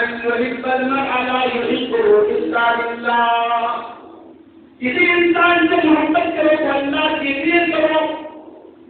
أن يحب المرء لا يحبه إلا لله. کسی انسان سے محبت کرو تو اللہ کے لیے کرو،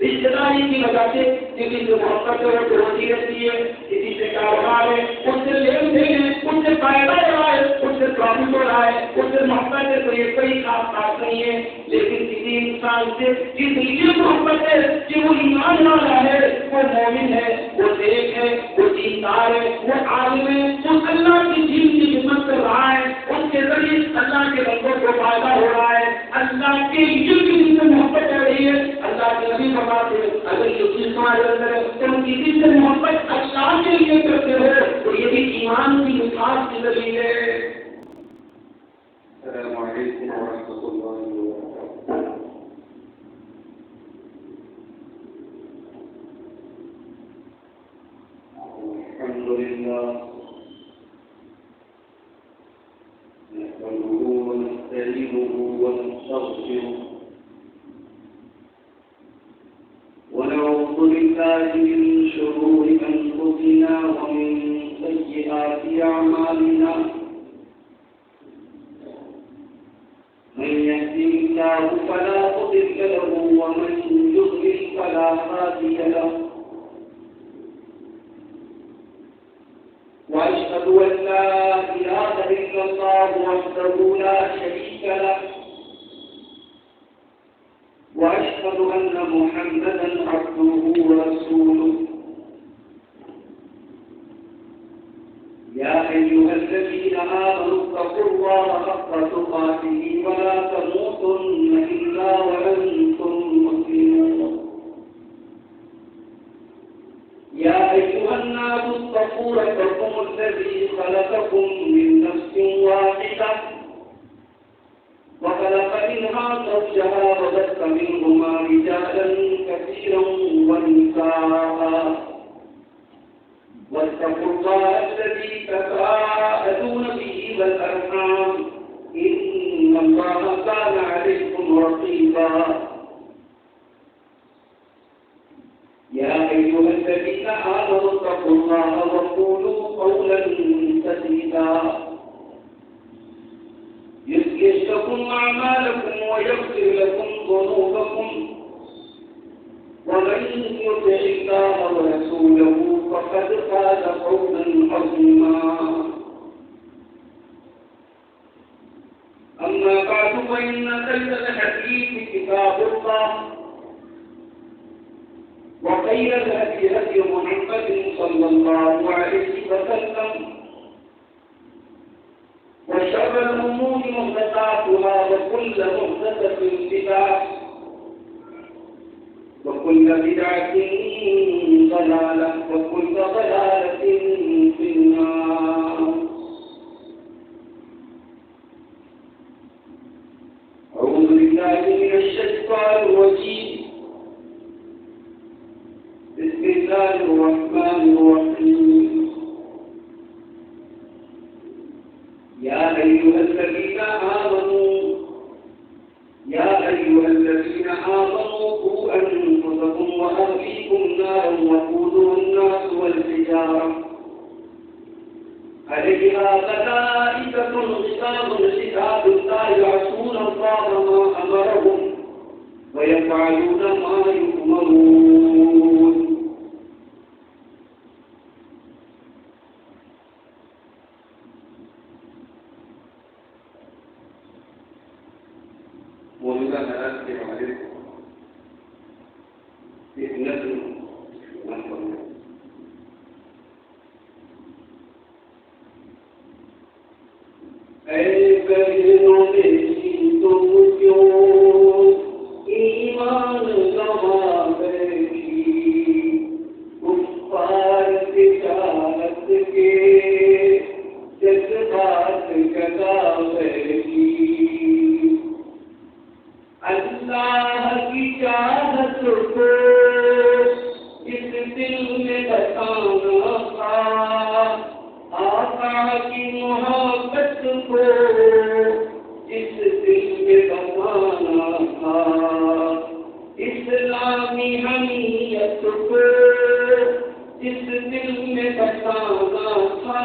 رشتے داری کی وجہ سے کسی سے محبت کرو تو روزی رہتی ہے، کسی سے کاروبار ہے، اس سے لین دین ہے، اس سے فائدہ ہو رہا ہے، اس سے پروفٹ ہو رہا ہے، اس سے محبت ہے، تو یہ کوئی خاص بات نہیں ہے. لیکن کسی انسان سے اس لیے محبت ہے کہ وہ ایمان والا ہے، وہ مومن ہے، وہ نیک ہے، وہ دیندار ہے، وہ عالم ہے، وہ اللہ کی دین کی خدمت کر رہا ہے، اس کے ذریعے اللہ کے بندوں کو فائدہ ہو رہا ہے، اللہ کے لیے کسی سے محبت ہو رہی ہے. اللہ کے نبی فرماتے ہیں اگر یہ چیز تمہارے اندر ہے تم کسی سے محبت اللہ کے لیے کرتے ہو تو یہ بھی ایمان کی مثال کی دلیل ہے. السلام علیکم ورحمۃ اللہ وبرکاتہ. الحمد للہ نحمده ونستعينه ونستغفره ونعوذ بالله من شرور أنفسنا ومن سيئات أعمالنا. من يهده الله فلا مضل له ومن يضلل فلا هادي له. وأشهد أن لا إله إلا الله وحده لا شريك له. وأشهد أن محمدا عبده ورسوله. يا أيها الذين آمنوا اتقوا الله حق تقاته ولا تموتن إلا وأنتم مسلمون. يا أيها الناس اتقوا ربكم الذي خلقكم من نفس واحدة وخلق منها زوجها وبث منهما رجالا كثيرا ونساء. واتقوا الله الذي تساءلون به والأرحام إن الله كان عليكم رقيبا. يا أيها الذين آمنوا اتقوا الله وقولوا قولا سديدا يصلح لكم أعمالكم ويغفر لكم ذنوبكم ومن يطع الله ورسوله فقد فاز فوزا عظيما. أما بعد فإن خير الحديث كتاب الله وخير الهدي هدي محمد صلى الله عليه وسلم وشر الأمور محدثاتها وكل محدثة بدعة وكل بدعة ضلالة وكل ضلالة في النار. أعوذ بالله من الشيطان الرجيم. بسم الله الرحمن الرحيم. يا أيها الذين آمنوا قوا أنفسكم وأهليكم نارا وقودها الناس والحجارة عليها ملائكة غلاظ شداد لا يعصون الله ما أمرهم ويفعلون ما يؤمرون. موجودہ حالات کے حوالے سے ایک نظم اے بہنوں میری تم کیوں ایمان گوا بیٹھی کفار تجارت کے جذبات جگا بیٹھی. اللہ کی چاہت کو اس دل میں بتانا تھا، آقا کی محبت کو اس دل میں بتانا تھا، اسلامی حمیت کو اس دل میں بتانا تھا.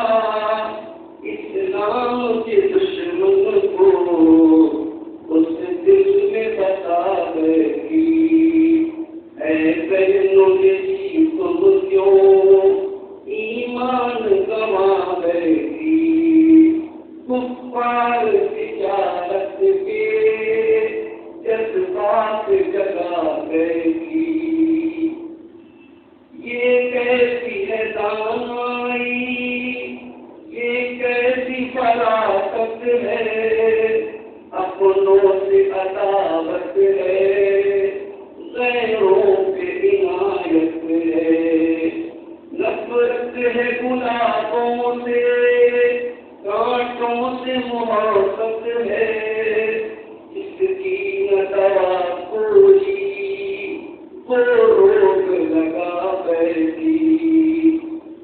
یاروں سے کانٹوں سے محبت ہے، اس کی نہ دوا کوئی وہ روک لگا بیٹھی،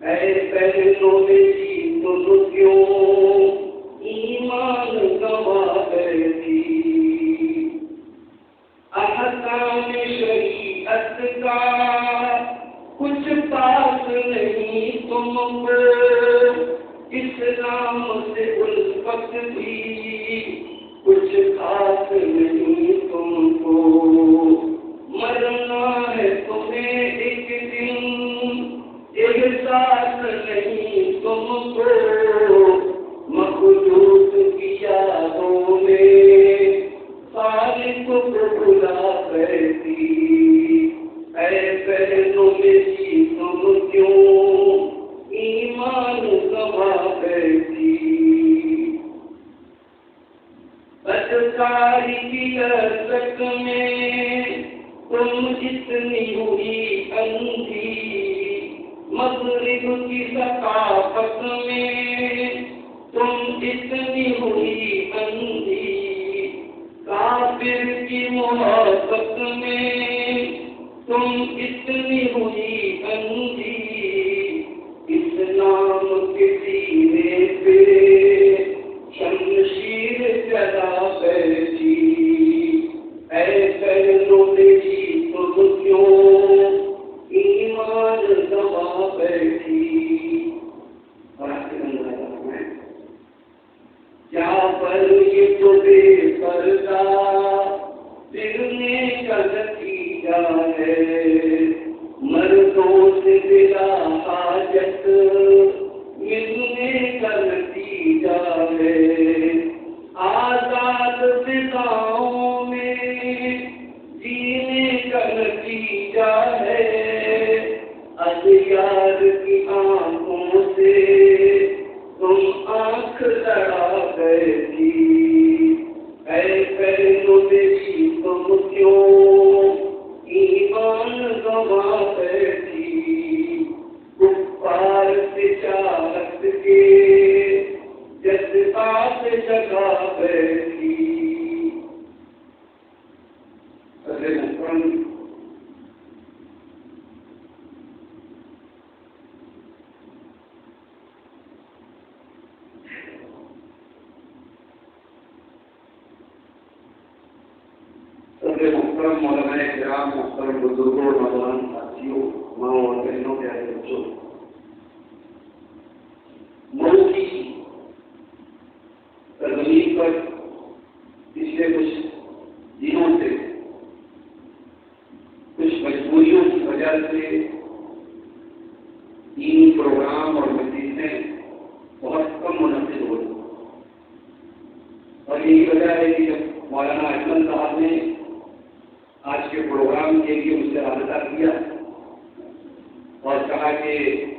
اے پہلو میری تم کیوں ایمان گوا بیٹھی، احکام شریعت کا کچھ پاس نہیں تم کو، اسلام سے الفت بھی کچھ خاص نہیں تم کو، مرنا ہے تمہیں ایک دن احساس نہیں تم کو، مخلوق کی یادوں میں خالق کو بھلا بیٹھی، اے بہنوں میری تم کیوں ایمان گوا بیٹھی، بدکاری کی لذت میں تم اتنی ہوئی اندھی، مغرب کی ثقافت میں تم اتنی ہوئی اندھی، کافر کی محبت میں تم اتنی ہوئی اندھی، اسلام کے سینے پہ شمشیر چلا بیٹھی، اے بہنوں میری تم کیوں ایمان گوا بیٹھی، اور آپ کے اندر جہاں پر یہ تو بے پردہ پھرنے کا نتیجہ ہے، مردوں سے بلا حاجت ملنے کا نتیجہ ہے، آزاد فضاؤں میں جینے کا نتیجہ ہے، اغیار کی آنکھوں سے تم آنکھ لڑا بیٹھی، اے بہنوں میری تم کیوں ایمان گوا بیٹھی، کفار تجارت کے جذبات جگا بیٹھی، محترم علماء کرام، محترم بزرگوں اور نوجوان ساتھیوں، ماؤں اور بہنوں پیارے بچوں، ملک کی سرزمین پر پچھلے کچھ دنوں سے کچھ مجبوریوں کی وجہ سے دینی پروگرام اور مجلسیں بہت کم منعقد ہو رہی، اور یہی وجہ ہے کہ جب مولانا اجمل صاحب نے آج کے پروگرام کے لیے مجھ سے رابطہ کیا اور کہا کہ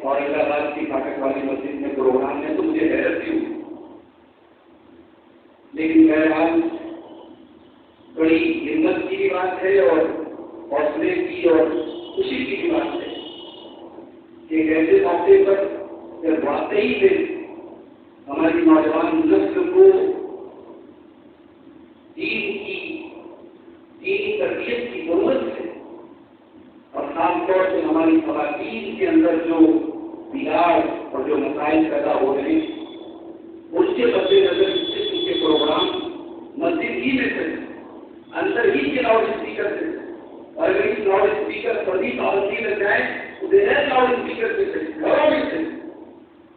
اورنگ آباد کی فاٹک والی مسجد میں پروگرام ہے، تو مجھے حیرت بھی ہوئی، لیکن بہرحال بڑی ہمت کی بھی بات ہے اور حوصلے کی اور خوشی کی بھی بات ہے کہ ایک ایسے موقع پر جب واقعی سے ہماری نوجوان نسل کو دینی تربیت کی ضرورت ہے، اور خاص طور سے ہماری خواتین کے اندر جو بگاڑ اور جو مسائل پیدا ہو رہے ہیں اس کے مد نظر اس قسم کے پروگرام مسجد ہی میں سے اندر ہی کے لاؤڈ اسپیکر سے، اور اگر اس لاؤڈ اسپیکر پر بھی پابندی لگ جائے تو بغیر لاؤڈ اسپیکر سے گھروں میں سے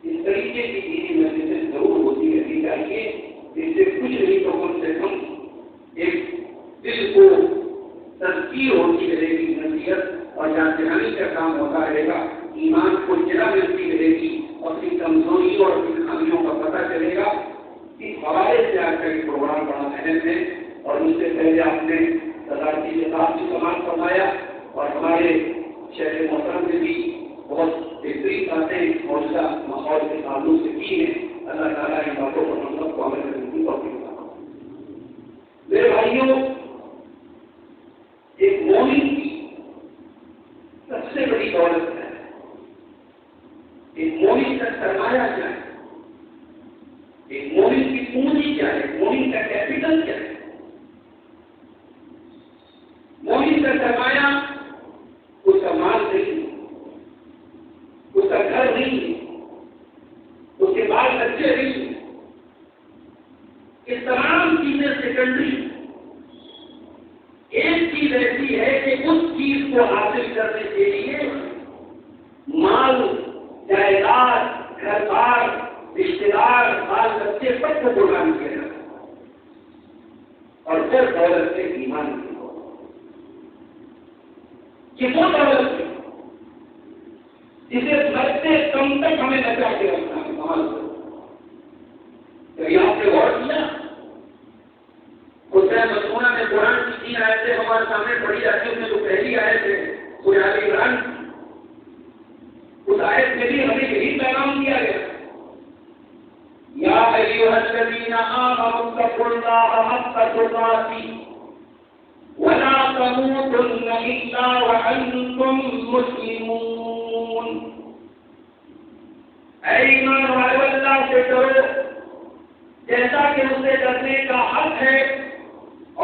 اس طریقے کی دینی مسجدیں ضرور ہوتی رہنی چاہیے، اس سے کچھ نہیں تو کم سے کم ایک دل کو تذکیر ہوتی رہے گی، نصیحت اور جان دہانی کا کام ہوتا رہے گا، ایمان کو جگہ ملتی رہے گی، اپنی کمزوریوں اور اپنی خامیوں کا پتہ چلے گا۔ اس حوالے سے آج کا یہ پروگرام بڑا اہم ہے، اور اس سے پہلے آپ نے صدارتی خطاب بھی سماعت فرمایا اور ہمارے شہر محترم نے بھی بہت بہترین باتیں موجودہ ماحول کے تعلق سے کی ہیں۔ اللہ تعالیٰ ان باتوں پر ہم سب کو عمل کرنے کی توفیق عطا فرمائے۔ میرے بھائیوں، ایک مومن کی سب سے بڑی دولت ہے، ایک ٹرچری، یہ تمام چیزیں سیکنڈری. ایک چیز ایسی ہے کہ اس چیز کو حاصل کرنے کے لیے مال، جائیداد، گھر بار، رشتے دار، بال بچے سب کو قربان کیا جاتا ہے. اور پھر دولت سے ایمان کی ہو، یہ وہ دولت ہے جسے مرتے کم تک ہمیں بچا کے رکھنا ہے. مال کبھی آپ نے غور کیا؟ حسین مسمونہ میں قرآن کی 3 آیتیں ہمارے سامنے پڑھی جاتی ہیں. اس میں جو پہلی آیت ہے وہ آل عمران، اس آیت میں بھی ہمیں یہی پیغام دیا گیا، یا ایھا الذین آمنوا اتقوا اللہ حق تقاته ولا تموتن الا وانتم مسلمون. اے ایمان والو، اللہ سے ڈرو جیسا کہ اسے ڈرنے کا حق ہے،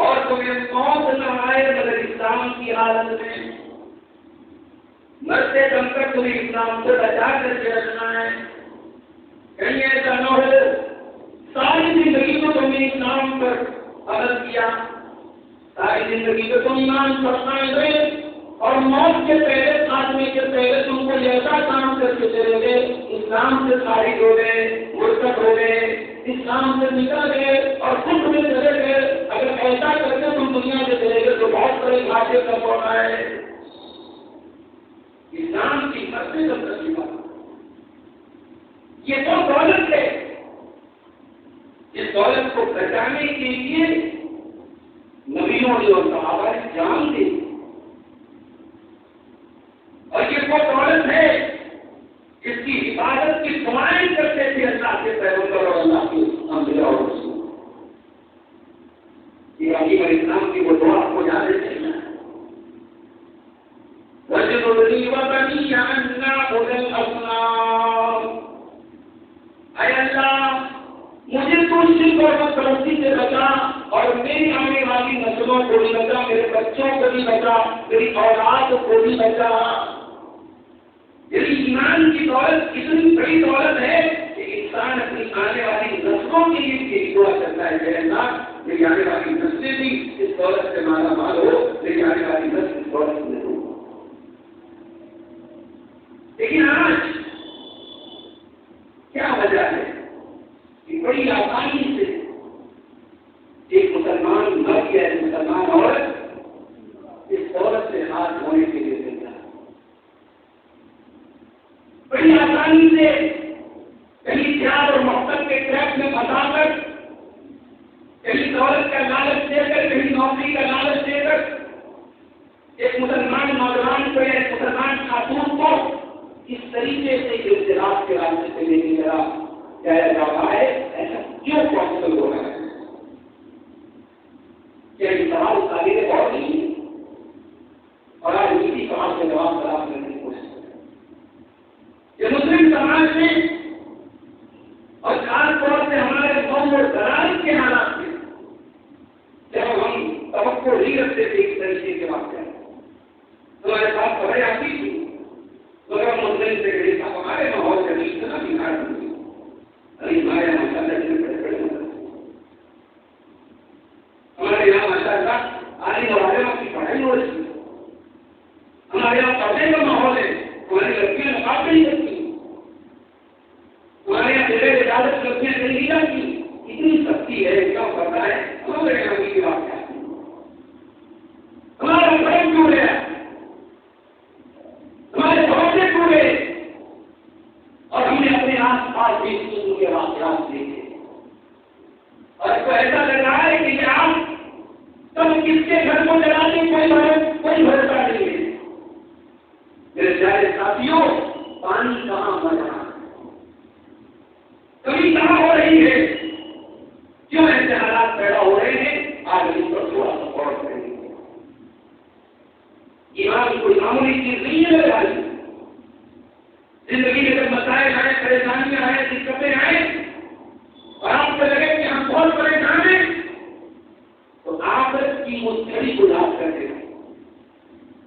اور تمہیں موت نہ آئے مگر اسلام کی حالت میں. مرتے دم تک تمہیں اسلام کو بچا کر کے رکھنا ہے. کہیں ایسا نہ ہو ساری زندگی کو تم نے اسلام پر عمل کیا، ساری زندگی کو تم ایمان پڑھائے گئے، اور موت کے پہلے، خاتمے کے پہلے تم کو ایسا کام کر کے چلے گئے، اسلام سے خارج ہو گئے، مرتد ہو گئے، اسلام سے نکل گئے اور خود میں چلے گئے. اگر ایسا کر کے تم دنیا سے چلے گئے تو بہت بڑے گھاٹے کا پڑا ہے. اسلام کی مرضی کا تجربہ یہ تو دولت ہے. اس دولت کو بچانے کے لیے نبیوں نے اور صحابہ نے جان دی، اور یہ وہ دولت ہے جس کی حفاظت کی دعائیں کرتے تھے اللہ کے پیغمبر اور اللہ کے انبیاء اور رسول. ابراہیم علیہ السلام کی وہ دعا کو یاد رکھنا ہے، وَاجْعَلْنِي وَبَنِيَّ أَن نَّعْبُدَ الْأَصْنَامَ. اے اللہ، مجھے تو شرک اور بت پرستی سے بچا، اور میری آنے والی نسلوں کو بھی بچا، میرے بچوں کو بھی بچا، میری اولاد کو بھی بچا. یعنی ایمان کی دولت اتنی بڑی دولت ہے کہ انسان اپنی آنے والی نسلوں کے لیے یہی دعا کرتا ہے کہ اللہ میری آنے والی نسلیں بھی اس دولت سے مالا مال ہو، میری آنے والی نسل اس دولت میں ہو. لیکن آج کیا وجہ ہے کہ بڑی آسانی سے ایک مسلمان مرد یا ایک مسلمان عورت اس دولت سے ہاتھ دھونے کے لیے دیتا ہے. بڑی آسانی سے کہیں پیار اور محبت کے ٹریک میں پھنسا کر، کہیں دولت کا لالچ دے کر، کہیں نوکری کا لالچ دے کر ایک مسلمان نوجوان کو یا ایک مسلمان خاتون کو اس طریقے سے اختلاف کے راستے سے لے کے جایا جا رہا ہے. ایسا کیوں پاسبل ہو رہا ہے؟ کیا یہ سوال تعلیم اور نہیں ہے؟ اور آج اسی سوال کا جواب تلاش کرنے کی کوشش کریں. یہ مسلم سماج میں اور خاص طور سے ہمارے قوم اور ضرائب کے حالات میں جب ہم توقع نہیں رکھتے تھے اس طریقے کے واقعہ ہمارے پاس خبریں آتی تھی تو اگر مسلم سے گئی تھا ہمارے ماحول کا نہیں اتنا بگاڑ ہوئی. ابھی ہمارے یہاں ماشاء اللہ بڑے بڑے ہمارے یہاں ماشاء اللہ عالم اور عالمہ کی پڑھائی ہو رہی ہے. ہمارے یہاں پڑھنے کا ماحول ہے، ہماری لڑکیاں نقاب نہیں کرتی، ہمارے یہاں بغیر اجازت لڑکیاں چلی نہیں جاتی. اتنی سختی ہے، کیا کرتا ہے ہمارے یہاں کی بات ہے. ہمارا فرق کیوں ہے؟ ہمارے بھروسے ٹوٹے اور ہم نے اپنے آس پاس بھی چیزوں کے واقعات دیکھے اور اس کو ایسا لگ رہا ہے کہ آپ تم کس کے گھر کو جلانے کوئی بھروسہ نہیں ہے. میرے پیارے ساتھیوں، پانی کہاں بڑھ رہا ہے، کمی کہاں ہو رہی ہے، کیوں ایسے حالات پیدا ہو رہے ہیں؟ آج اس پر تھوڑا سا غور کریں گے. ایمان کوئی معمولی چیز نہیں ہے میرے بھائی. زندگی میں جب مسائل آئے، پریشانیاں آئے، دقتیں آئے اور آپ کو لگے کہ ہم بہت پریشان ہیں تو آخرت کی اس گھڑی کو یاد کر کے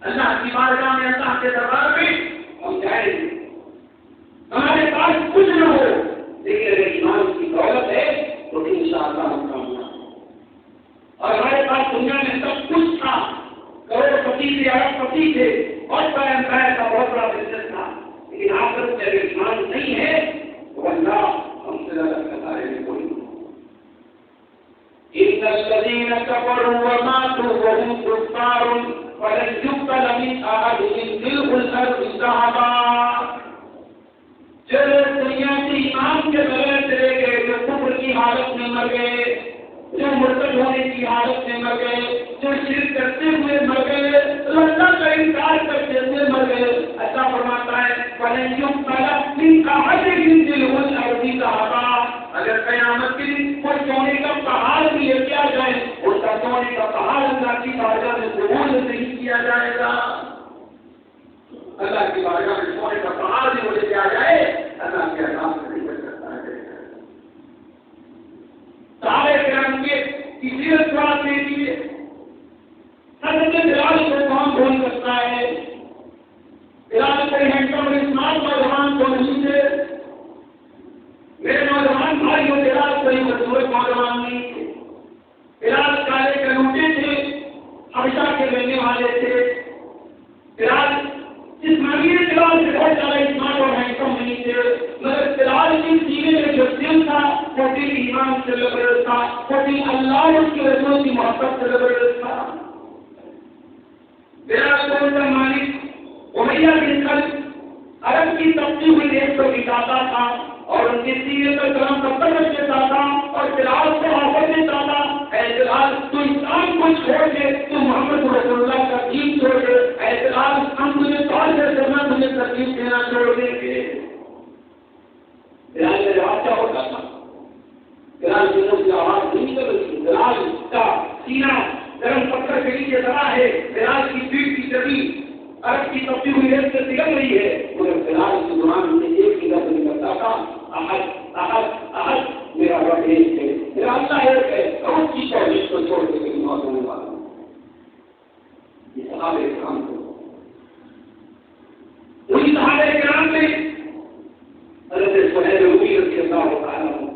اللہ کی بارگاہ میں، اللہ کے دربار میں ہم جائیں گے. ہمارے پاس کچھ نہ ہو لیکن اگر ایمان زیادہ ہم کامنا اور ہمارے پاس دنیا میں سب کچھ تھا، کروڑ پتی تھے، ارب پتی تھے اور امپائر کا بہت بڑا بزنس تھا، لیکن آخرت میں اگر ایمان نہیں ہے تو اللہ ہم سے زیادہ ستارے میں کوئی نہیں۔ ان الذين كفروا وماتوا وهم كفار فلن يقبل من احدهم ملء الارض ذهبا۔ جو دنیا کے ایمان کے بغیر چلے گئے، جو کفر کی حالت میں مر گئے، جو مرتد ہونے کی حالت میں مر گئے، جو شرک کرتے ہوئے مر گئے، اللہ کا انکار کرتے ہوئے مر گئے، اللہ فرماتا ہے فلن يقبل من احدهم ملء الارض ذهبا۔ اگر قیامت کے دن کوئی سونے کا پہاڑ بھی لے کے آ جائے، اس کا سونے کا پہاڑ اللہ کی بارگاہ میں قبول نہیں کیا جائے گا۔ اللہ کی بارگاہ میں سونے کا پہاڑ بھی لے کے آ جائے، اللہ کے عذاب سے نہیں بچ سکتا ہے۔ صحابہ کرام کے کسی سوال دے دیے، حضرت بلال کو کون بھول سکتا ہے؟ بلال کوئی ہینڈسم اور اسمارٹ نوجوان تو نہیں تھے، میرے نوجوان بھائی ہو، بلال کوئی مشہور نوجوان نہیں تھے، بلال کالے کنوٹے تھے، حبشہ کے رہنے والے تھے، بلال جسمانی بلال سے بہت زیادہ اسمارٹ اور ہینڈسم نہیں تھے، مگر بلال کے سینے میں جو دل تھا وہ دل ایمان سے لبریز تھا، وہ دل اللہ اور اس کے رسول کی محبت سے لبریز تھا۔ بلال کو ان کا مالک امیہ بن خلف عرب کی تبتی ہوئی دیش کو بتاتا تھا اور ان کے سینے پر کلام پتھر رکھ دیتا تھا اور بلال کو آفر دیتا تھا، اے بلال تو اسلام کو چھوڑ دے، تو محمد رسول اللہ کا دین چھوڑ دے، اے بلال ہم تجھے کال کر کرنا، تجھے تکلیف دینا چھوڑ دیں گے۔ بلال کا جواب کیا ہوتا تھا؟ بلال کی آواز نہیں کر رہی، بلال کا سینہ گرم پتھر کے نیچے دبا ہے، بلال کی پیٹ کی چبی عرب کی تبتی ہوئی ریت سے نکل رہی ہے، مگر بلال کی زبان میں ایک ہی لفظ نکلتا تھا، احد احد احد، میرا رب ایک ہے، میرا اللہ ایک ہے، اور اس کی توحید کو چھوڑ کے کہیں موت ہونے والا ہوں۔ یہ صحابہ کرام کو وہی صحابہ کرام میں حضرت سہیل رومی رضی اللہ تعالیٰ عنہ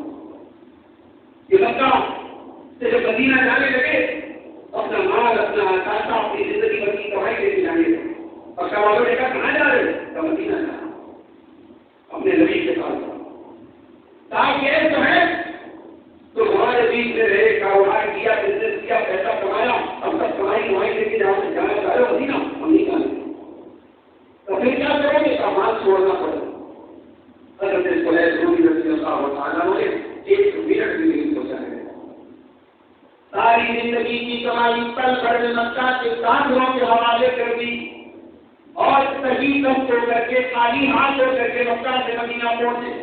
یہ مکہ سے جب مدینہ جانے لگے، اپنا مال، اپنا پیسہ، اپنی زندگی بھر کی کمائی لے کے جانے لگے، اور سوالوں نے کہا کہاں جا رہے تو مدینہ جانا، اپنے نبی کے ساتھ تاکہ یہ تو ہے تو ہمارے بیچ میں رہے، کاروبار کیا، بزنس کیا، پیسہ کمایا، اب تک کمائی لے کے جانا چاہ رہے ہو مدینہ، ہم نہیں جانے تو پھر کیا کرو گے؟ سامان چھوڑنا پڑے۔ حضرت سہیل رومی رضی اللہ تعالیٰ عنہ نے ایک منٹ بھی نہیں سوچا ہے، ساری زندگی کی کمائی پل بھر میں مکہ کے کافروں کے حوالے کر دی اور صحیح کم ہو کر کے، خالی ہاتھ ہو کر کے مکہ سے مدینہ پہنچے۔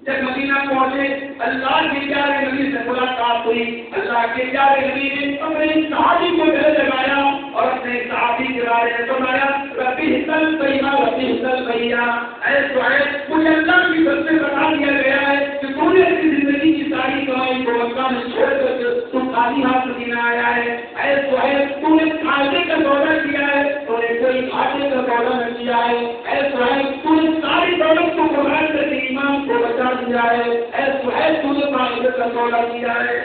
جب مدینہ پہنچے، اللہ کے پیارے نبی سے ملاقات ہوئی، اللہ کے پیارے نبی نے اپنے صحابی کو گلے لگایا اور اپنے صحابی کے بارے میں فرمایا، ربی حسن بھیا، ربی حسن بھیا، اے سہیل مجھے اللہ کی طرف سے بتا دیا گیا ہے کہ تو نے اپنی زندگی کی ساری کمائی کو مکہ میں چھوڑ کر کے تو خالی ہاتھ مدینہ آیا ہے، اے سہیل تو نے کھانے کا سودا کیا ہے، تو نے کوئی کھانے کا سودا نہ کیا ہے، اے سہیل تو نے ساری دولت کو قربان کر کے ایمان کو بچا دیا ہے، اے سہیل تو نے معاشرت کا سودا کیا ہے،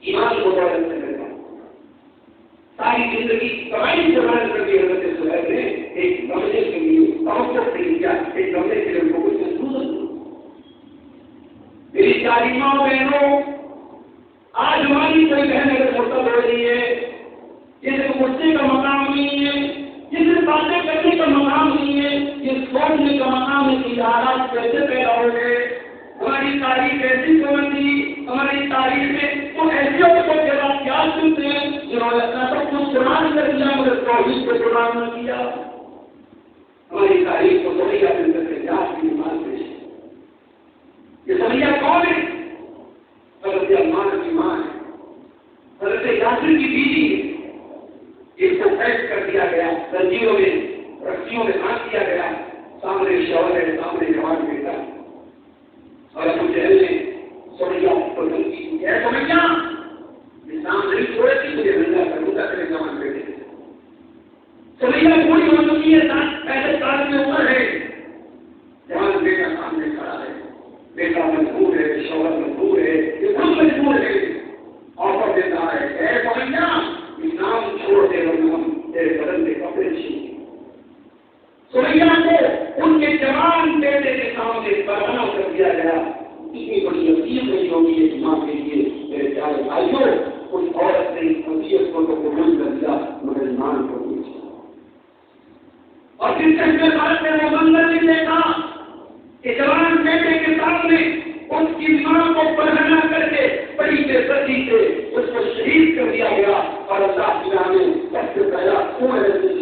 ایمان کو دولت سے ملتا ساری زندگی کی کمائی قربان کر کے حضرت سہیل نے ایک گملے کے لیے توقف نہیں کیا، ایک گملے کے لیے کوئی محسوس میری ساری ماں بہنوں، آج ہماری کوئی بہن اگر مرتد ہو رہی ہے، جسے پوچھنے کا مقام نہیں ہے، جسے باتیں کرنے کا مقام نہیں ہے، یہ سوچنے کا مقام ہے کہ حالات کیسے پیدا ہو گئے، ہماری تاریخ ایسی کون تھی، ہماری تاریخ میں تو ایسے عورتوں کے بعد کیا سنتے ہیں جنہوں نے اپنا سب کچھ قربان کر دیا مگر توحید کو قربان نہ کیا۔ ہماری تاریخ کو سمیا بن کر کیا ایمان پیش ہے، یہ سمیا کون ہے؟ حضرت عثمان کی ماں ہے، حضرت یاسر کی بیوی ہے، اس کو قید کر دیا گیا، زنجیروں میں رسیوں میں باندھ دیا گیا، سامنے شوہر ہے، سامنے جوان بیٹا ہے، اور ابو جہل نے سمیا کو دھمکی دی، اے سمیا اسلام نہیں چھوڑے تھی مجھے زندہ کروں گا تیرے جوان بیٹے سے۔ سمیا پوری ہو چکی ہے، 65 سال کی عمر ہے، جوان بیٹے کے سامنے اس کی ماں کو پڑھنا کر کے بڑی بے ستی سے اس کو شہید کر دیا گیا اور اللہ تعالیٰ نے سب سے پہلا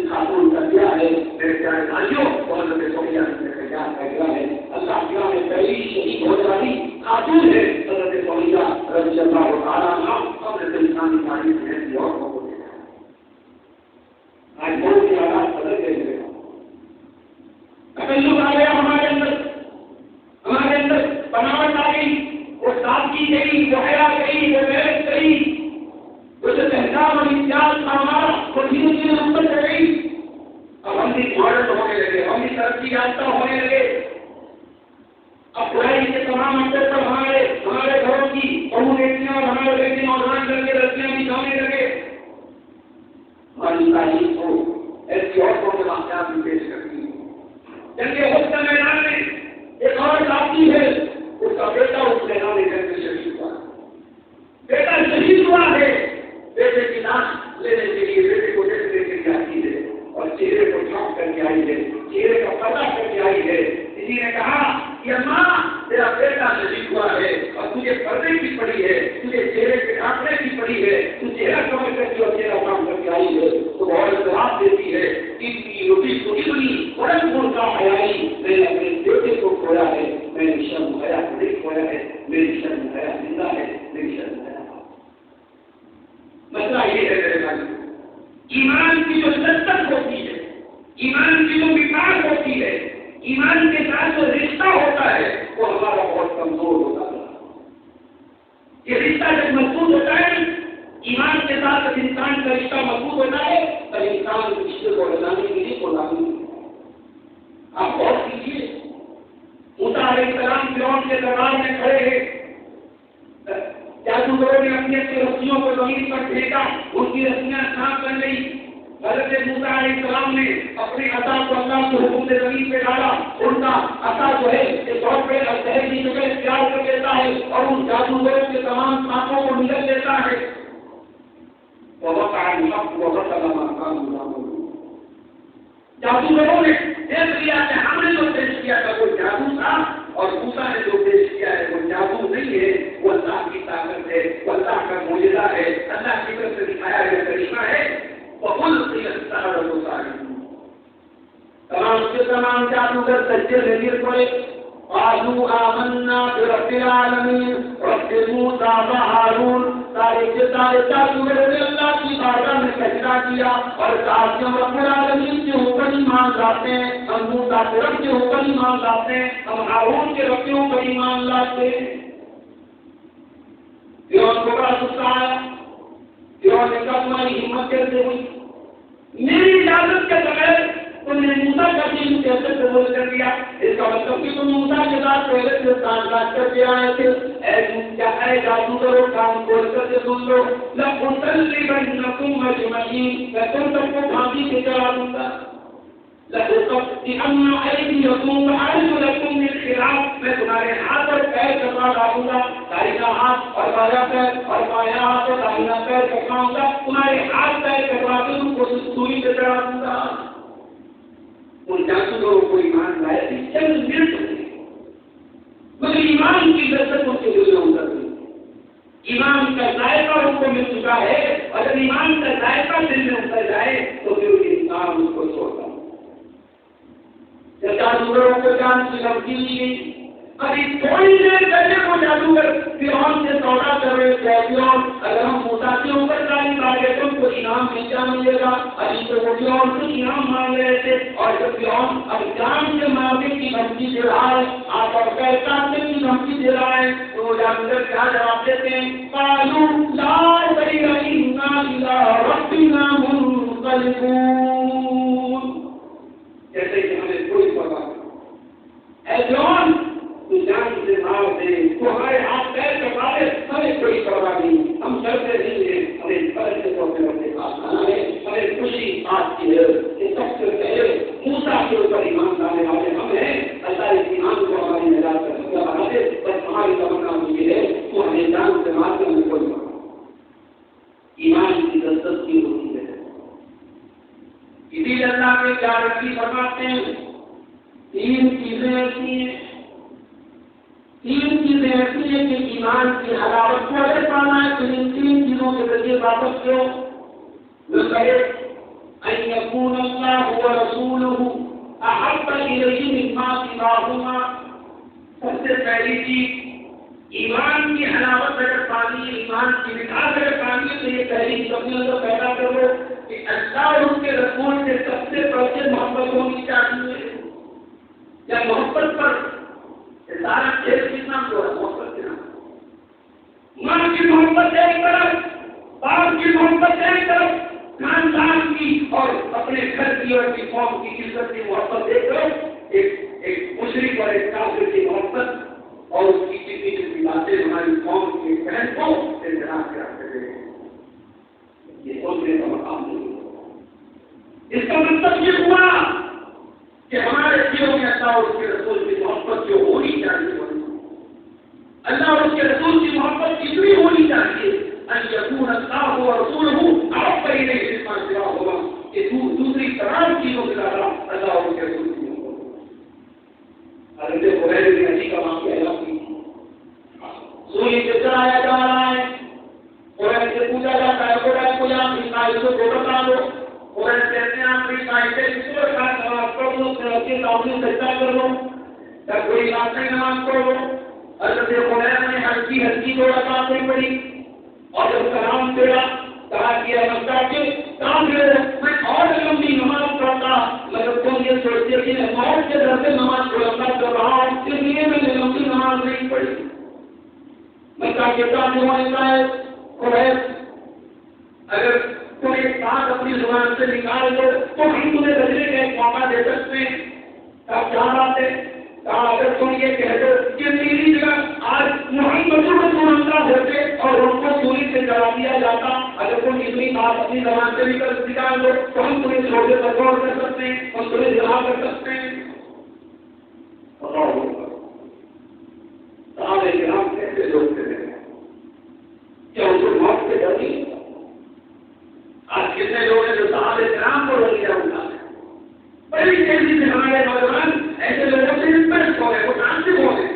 خاتون کر دیا ہے. میرے پیارے بھائیوں حضرت سمیہ نے کیا ہے اللہ تعالیٰ نے پہلی شہید ہونے والی خاتون ہے حضرت سمیہ رضی اللہ تعالیٰ عنہا. حضرت انسانی تاریخ میں ایسی عورتوں کو دیکھا ہے. آج بہت سے حالات بدل گئے. تکلف آ گیا ہمارے اندر بناوٹ آ گئی, وہ سادگی گئی, وہ حیا گئی, وہ محنت گئی, وہ جو تہذاب اور امتیاز تھا ہمارا وہ دھیرے دھیرے اوپر چڑھ گئی. اب ہم بھی ماڈرن ہونے لگے, ہم بھی ترقی یافتہ ہونے لگے. اب برائی کے تمام اثر پر ہمارے گھروں کی بہو بیٹیاں اور ہمارے بیٹے نوجوان کر کے رسیاں بھی جانے لگے. ہماری تعلیم کو ایسی عورتوں کے واقعات بھی پیش کرتی ہے. جنگ احد کے میدان میں ایک عورت آتی ہے, اس کا بیٹا اس میدان میں جنگ میں شہید ہوا. بیٹا شہید ہوا ہے, بیٹے کی لاش لینے کے لیے بیٹے کو دیکھنے کے لیے آتی ہے اور چہرے کو ڈھانپ کر کے آئی ہے, چہرے کا پردہ کر کے آئی ہے. کسی نے کہا کہ اماں تیرا بیٹا شہید ہوا ہے اور تجھے پردے کی پڑی ہے, تجھے چہرے کے ڈھانپنے کی پڑی ہے, تو چہرہ کمر کر کے اور چہرہ کام کر کے آئی ہے. تو بہت جواب دیتی ہے کی روٹی سنی بنی بڑے پور کا حیائی, میں نے اپنے بیٹے کو کھویا ہے, میری شرم حیا نہیں کھویا ہے, میری شرم حیا زندہ ہے, میری شرم حیا. مسئلہ یہ ہے میرے بھائی, ایمان کی جو لذت ہوتی ہے, ایمان کی جو مٹھاس ہوتی ہے, ایمان کے ساتھ جو رشتہ ہوتا ہے وہ ہمارا بہت کمزور ہوتا ہے. یہ رشتہ جب مضبوط ہوتا ہے, ایمان کے ساتھ جب انسان کا رشتہ مضبوط ہوتا ہے تب انسان رشتے کو ہٹانے کے لیے غلامی نہیں. آپ غور کیجیے, موسیٰ علیہ السلام فرعون کے دربار میں کھڑے ہیں, جادوگروں نے اپنی اپنی رسیوں کو زمین پر پھینکا, ان کی رسیاں صاف کر گئی. حضرت موسیٰ علیہ السلام نے اپنے عصا کو اللہ کے حکم سے زمین پہ ڈالا. ان کا عصا جو ہے ایک اور پہ شہر کی جگہ اختیار کر لیتا ہے اور ان جادوگروں کے تمام سانپوں کو نگل لیتا ہے. جادوگروں نے دیکھ لیا کہ ہم نے جو پیش کیا تھا وہ جادو تھا اور موسیٰ نے جو پیش کیا ہے وہ جادو نہیں ہے, وہ اللہ کی طاقت ہے, وہ اللہ کا معجزہ ہے, اللہ کی طرف سے دکھایا گیا کرشمہ ہے. تمام کے تمام جادوگر سجدے میں گر پڑے. قالوا آمنا برب العالمین رب موسیٰ و ہارون. سارے کے سارے جادوگروں نے اللہ کی بارگاہ میں سجدہ کیا اور کہا کہ ہم رب العالمین کے اوپر ایمان لاتے ہیں, ہم موسیٰ کے رب کے اوپر ایمان لاتے ہیں, ہم ہارون کے رب کے اوپر ایمان لاتے ہیں. فرعون کو بڑا غصہ آیا. فرعون نے کہا تمہاری ہمت کیسے ہوئی, میری اجازت کے بغیر تم نے موسیٰ کا دین کیسے قبول کر لیا؟ اس کا مطلب کہ تم موسیٰ کے ساتھ پہلے سے تعلقات کر کے آئے تھے. اے جادوگروں کام کھول کر کے سن لو, لَأُصَلِّبَنَّكُمْ أَجْمَعِينَ, میں تم سب کو پھانسی پہ چڑھا دوں گا. لَأُقَطِّعَنَّ أَيْدِيَكُمْ وَأَرْجُلَكُمْ مِنْ خِلَافٍ, میں تمہارے ہاتھ اور پیر کٹوا ڈالوں گا. داہنا ہاتھ اور بایاں پیر اور بایاں ہاتھ اور داہنا پیر کٹواؤں گا. تمہارے ہاتھ پیر کٹوا کے تم کو سوئی پہ چڑھا دوں گا. ان جادوگروں کو ایمان لائے تھے چند منٹ ہوئے, مگر ایمان کی لذت ان کے دل میں اتر گئی. ایمان کا ذائقہ ان کو مل چکا ہے, اور جب ایمان کا ذائقہ دل میں اتر جائے تو پھر انسان اس کو چھوڑتا ہے. جب جادوگروں کو جان کی دھمکی دی گئی, ابھی تھوڑی دیر پہلے وہ جادوگر فرعون سے سودا کر رہے تھے, فرعون اگر ہم موسیٰ کے اوپر تعلیم آ گئے تو ہم کو انعام کیا ملے گا. ابھی تو وہ فرعون سے انعام مانگ رہے تھے, اور جب فرعون اب جان کے مارنے کی دھمکی دے رہا ہے, آپ اور پیر کاٹنے کی دھمکی دے رہا ہے, تو وہ جادوگر کیا جواب دیتے ہیں؟ قالوا لا ضير إنا إلى ربنا منقلبون. جیسے کہ ہمیں کوئی پرواہ نہیں. اے فرعون تو جان سے مار دے, تمہارے ہاتھ پیر کٹا دے, ہمیں کوئی پرواہ نہیں, ہم ڈرتے نہیں ہیں, ہمیں فرض سے تو اپنے اپنے پاس آنا ہے, ہمیں خوشی بات کی ہے. یہ سب سے پہلے موسیٰ کے اوپر ایمان لانے والے ہم ہیں. اللہ اس ایمان کو ہماری نجات کا ذریعہ بنا دے. بس ہماری تمنا یہ ہے تو ہمیں جان سے مار کر ہمیں کوئی پرواہ. ایمان کی لذت کی ہوتی ہے. اسی لیے اللہ کے پیار کی فرماتے ہیں, تین چیزیں ایسی ہیں چیزیں ایسی ہیں کہ ایمان کی حلاوت کو اگر پانا ہے تو ان 3 چیزوں کے ذریعے واپس کرو. وہ کہے ان یکون اللہ ورسولہ احب الیہ مما سواہما. سب سے پہلی چیز ایمان کی حلاوت اگر پانی ہے, ایمان کی مٹھاس اگر پانی ہے تو یہ پہلی چیز اپنے اندر پیدا کرو کہ اللہ اور اس کے رسول سے سب سے پہلے محبت ہونی چاہیے. یا محبت پر سارا کھیل کتنا جو ہے محبت کے نام, ماں کی محبت ایک طرف, باپ کی محبت ایک طرف, خاندان کی اور اپنے گھر کی اور اپنی قوم کی عزت کی محبت دیکھ کرو, ایک مشرک اور ایک کافر کی محبت اور اس کی کتنی کتنی باتیں ہماری قوم کی بہن کو انتظام کراتے رہے. یہ سوچنے کا مقام نہیں. اس کا مطلب یہ ہوا کہ ہمارے دلوں میں اللہ اور اس کے رسول کی محبت جو ہونی چاہیے, اللہ اور اس کے رسول کی محبت کتنی ہونی چاہیے ان یکون اللہ ورسولہ احب الیہ مما سواہما, کہ دوسری تمام چیزوں سے زیادہ اللہ اور اس کے رسول کی محبت. حضرت حریرہ بن ابی کا واقعہ یاد کیجیے. سوئی سے چلایا جا رہا ہے, قرآن سے پوچھا جاتا ہے قرآن کو یا عیسائی کو بتا دو, قرآن کہتے ہیں آپ عیسائی سے کسی کے ساتھ نماز پڑھ لو, کے تعظیم سجدہ کر لو, یا کوئی بات نہیں نماز پڑھ لو. حضرت حریرہ نے ہلکی 2 رکعتیں پڑھی اور جب سلام پھیرا کہا کہ مکہ کے کافر میں اور لمبی نماز پڑھتا مگر تم یہ سوچتے کہ میں موت کے در سے نماز پڑھتا کر رہا ہوں, اس لیے میں نے لمبی نماز نہیں پڑھی. مکہ کے کافروں نے کہا قریش اگر تم ایک بات اپنی زبان سے نکال دو تو ہم تمہیں بدلے کا ایک موقع دے سکتے ہیں. آپ کیا بات ہے؟ کہا اگر تم یہ کہہ دو کہ میری جگہ آج محمد رسول اللہ ہوتے اور ان کو چوری سے جلا دیا جاتا, اگر تم اتنی بات اپنی زبان سے نکال دو تو ہم تمہیں چھوٹے پر غور کر سکتے ہیں, ہم تمہیں جلا کر سکتے ہیں. صحابہ کرام کیسے لوگ تھے, کیا ان کو موت سے ڈر نہیں؟ آج کتنے لوگ ہیں جو صحابہ کرام کو روک دیا ہوتا ہے. بڑی تیزی سے ہمارے نوجوان ایسے لوگوں سے انٹرسٹ ہو گئے, وہ ٹرانسفر ہو گئے.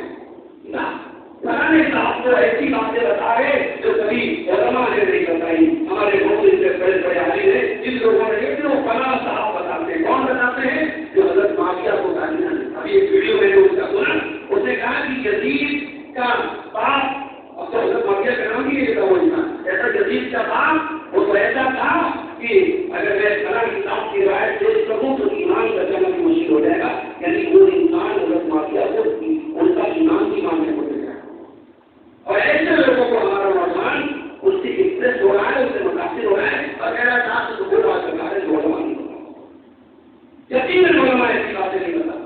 فلانے صاحب کو ایسی باتیں بتا رہے جو کبھی علماء نے نہیں بتائی. ہمارے مولوی سے بڑے بڑے عالم ہیں جن لوگوں نے ایک وہ فلاں صاحب بتاتے ہیں. کون بتاتے ہیں؟ جو حضرت معاویہ کو گالیاں. ابھی ایک ویڈیو میں نے اس کا سنا, اس نے کہا کہ یزید کا باپ, اب تو حضرت معاویہ کا نام ہی لیتا وہ انسان, ایسا یزید کا باپ وہ تو ایسا تھا کہ اگر میں فلاں صاحب کی رائے پیش کروں تو ایمان کا جانا بھی مشکل ہو جائے گا. یعنی وہ انسان حضرت معاویہ کو ان کا ایمان بھی ماننے کو دے گا. اور ایسے لوگوں کو ہمارا نوجوان اس سے امپریس ہو رہا ہے, اس سے متاثر ہو رہا ہے اور کہہ رہا تھا تو کوئی بات کرنا ہے جو علماء نہیں بتا. یقیناً علماء ایسی باتیں نہیں بتا.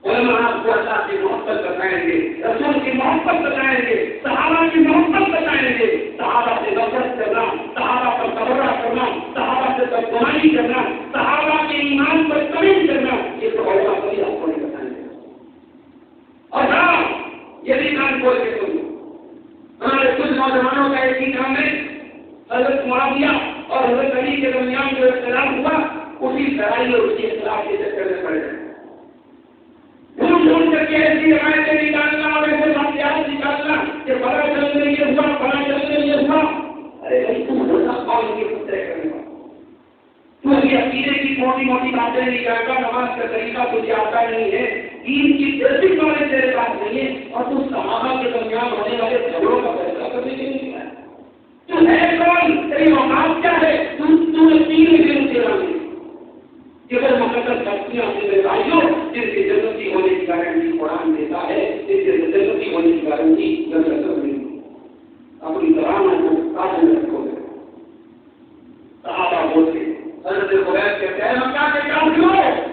علماء آپ کو اللہ کی محبت بتائیں گے, رسول کی محبت بتائیں گے, صحابہ کی محبت بتائیں گے, صحابہ سے نفرت کرنا, صحابہ پر تبرہ کرنا, صحابہ سے بدگمانی کرنا, صحابہ کے ایمان پر کمی کرنا, یہ تو علماء کبھی آپ کو نہیں بتائیں گے. اور ہاں یہ بھی کام بول کے سنو, ہمارے کچھ نوجوانوں کا ایک ہی کام ہے, حضرت معاویہ اور حضرت علی کے درمیان جو اختلاف ہوا اسی لڑائی اور اسی اختلاف کے چکر میں پڑ گئے. ڈھونڈ ڈھونڈ کر کے ایسی روایتیں نکالنا اور ایسے واقعات نکالنا کہ بڑا چل میں یہ ہوا, بڑا چل میں یہ ہوا. ارے بھائی تم ہوتا کون کے پترے کرنے والا, تو ابھی عقیدے کی موٹی موٹی باتیں نہیں جانتا, نماز کا طریقہ تجھے آتا نہیں ہے, دین کی بیسک نالج تیرے پاس نہیں ہے, اور تم صحابہ کے درمیان ہونے والے جھگڑوں کا فیصلہ کرنے کے لیے نکلا ہے. تو ہے کون, تیری اوقات کیا ہے, تم نے 3 دن تیرا نہیں کیول مقدس شخصیاں میرے بھائیوں جن کی جنتی ہونے کی گارنٹی قرآن دیتا ہے, جن کے جنتی ہونے کی گارنٹی رسول نہیں. اپنی ترانوں کو قابو میں رکھو گے. صحابہ بولتے حضرت حریرہ کہتے ہیں مکہ کے کافروں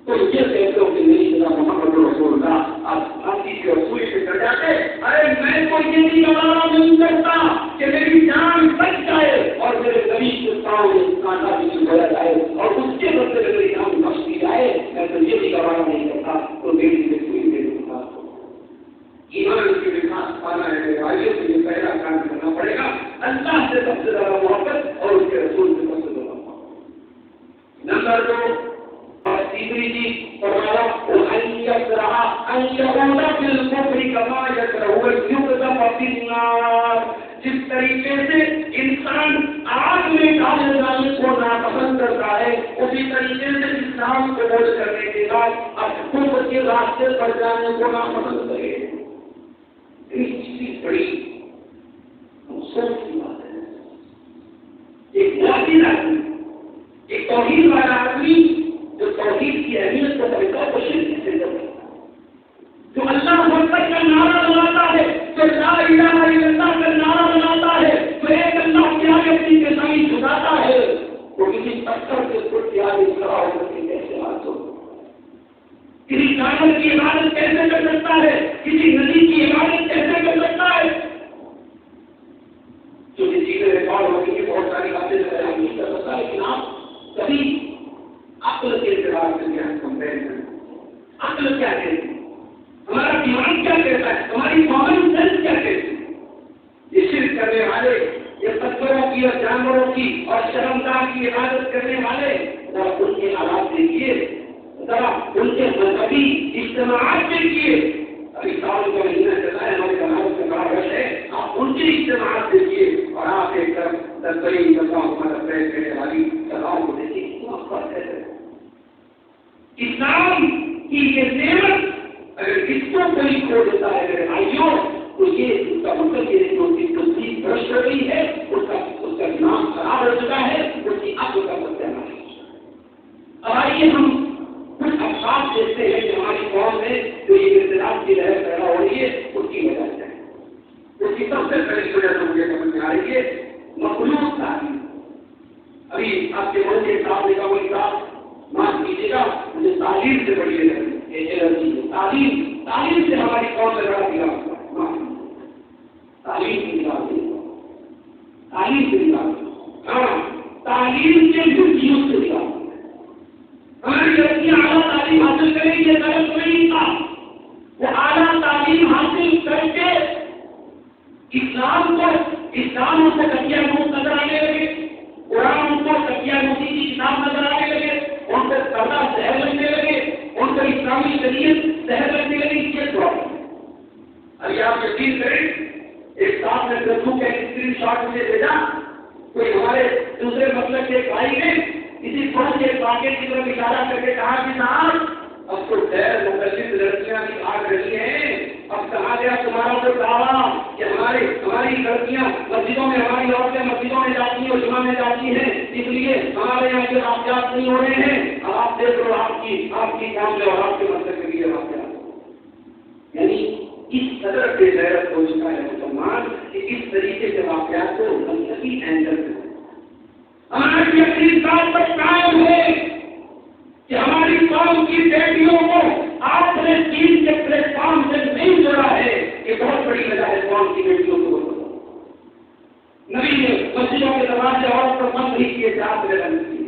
تو یہ کہتے ہو کہ میری جگہ محمد رسول اللہ, آپ آتی کی رسول سے کر جاتے, ارے میں تو یہ بھی گوارا نہیں کرتا کہ میری جان بچ جائے اور میرے نبی کے سامنے کانٹا بھی چھوڑا جائے اور اس کے بدلے میں میری جان بخش دی جائے, میں تو یہ بھی گوارا نہیں کرتا. تو میری رسول میرے ساتھ ایمان کی وکاس پانا ہے بالکفر کما یکرہ الجبن فی النار، جس طریقے سے انسان آگ میں ڈالے جانے کو ناپسند کرتا ہے، اسی طریقے سے اسلام قبول کرنے کے بعد اب کفر کے راستے پر جانے کو ناپسند کرے. اس بڑی افسوس کی بات ہے. ایک موحد آدمی، ایک توحید والا آدمی جو توحید کی اہمیت کو سمجھتا ہے، وہ شرک سے کرتا ہے، جو اللہ اکبر کا نعرہ لگاتا ہے، جو لا الہ الا اللہ کا نعرہ لگاتا ہے، جو ایک اللہ کے آگے اپنی کسائی جھکاتا ہے، وہ کسی پتھر کے خود کے آگے کھڑا ہو کر کے کیسے ہاتھ دھو، کسی جانور کی عبادت کیسے کر سکتا ہے، کسی ندی کی عبادت کیسے کر سکتا ہے. جو کسی میں ریکارڈ ہوگی کہ بہت ساری باتیں نہیں کر سکتا، لیکن آپ کبھی عقل کے اعتبار سے کیا کمپیئر کریں. عقل کیا کہتی ہے، ہمارا دماغ کیا کہتا ہے، ہماری کامن سینس کیا کہتی ہے. یہ شرک کرنے والے، یہ پتھروں کی اور جانوروں کی اور شرمگاہ کی عبادت کرنے والے، ذرا ان کے حالات دیکھیے، ذرا ان کے مذہبی اجتماعات دیکھیے. ابھی سال کا مہینہ چلا ہے، ہمارے بنارس کا بڑا رش ہے، آپ ان کی اجتماعات دیکھیے اور آپ ایک طرف تسلیم کرنے والی سلاؤں کو دیکھیے، کتنا فرق ہے. اسلام کی یہ نعمت اگر اس کو کوئی کھو دیتا ہے میرے بھائیوں، تو یہ اس کا مطلب یہ جو اس کی تصدیق برش ہو گئی ہے، اس کا نام خراب ہو چکا ہے، اس کی عقل کا ستیہ ہے. اب آئیے ہم کچھ افساس دیکھتے ہیں کہ ہماری قوم میں جو یہ اختلاف کی لہر پیدا ہو رہی ہے، اس کی وجہ سے اس کی سب سے پہلی وجہ سے مجھے سمجھ میں آ رہی ہے مخلوق تعلیم. ابھی آپ کے بہت سے صاحب لکھا ہوئی صاحب معاف کیجیے گا، مجھے تعلیم سے بڑی الرجی ہے. تعلیم سے ہماری قوم میں بڑا بگاڑ ہوا ہے. تعلیم کی تعلیم سے ہاں تعلیم کے چیزوں سے بگاڑ. ہماری لڑکیاں اعلیٰ تعلیم حاصل کریں گی، یہ غلط نہیں تھا. وہ اعلیٰ تعلیم حاصل کر کے اسلام کو تکیہ نوش نظر آنے لگے، قرآن کو تکیہ نوشی کی کتاب نظر آنے لگے، ان کو سردہ زہر لگنے لگے، ان کو اسلامی شریعت زہر لگنے لگی. یہ پرابلم ہے. ابھی آپ یقین کریں، ایک صاحب نے گردو کا اسکرین شاٹ مجھے بھیجا، کوئی ہمارے دوسرے مسلک کے بھائی نے کسی فوج کے واقعے کی طرف اشارہ کر کے کہا کہ صاحب اب تو غیر مقلد لڑکیاں بھی آ رہی ہیں، اب کہا گیا تمہارا تو دعویٰ کہ ہماری لڑکیاں مسجدوں میں، ہماری عورتیں مسجدوں میں جاتی ہیں اور جمعہ میں جاتی ہیں، اس لیے ہمارے یہاں کے واقعات نہیں ہو رہے ہیں. اب آپ دیکھ لو آپ کی کام میں اور آپ کے مسلک کے لیے واقعات. یعنی اس قدر بے غیرت ہو چکا ہے مسلمان کہ اس طریقے سے واقعات کو مذہبی اینگل سے ہماری یقین بات پر قائم ہے کہ ہماری قوم کی بیٹیوں کو آپ نے دین کے پلیٹ فارم سے نہیں جوڑا ہے. یہ بہت بڑی وجہ ہے قوم کی بیٹیوں کو. نبی نے مسجدوں کے دروازے عورت پر بند نہیں کیے تھے، آپ نے بند کیے.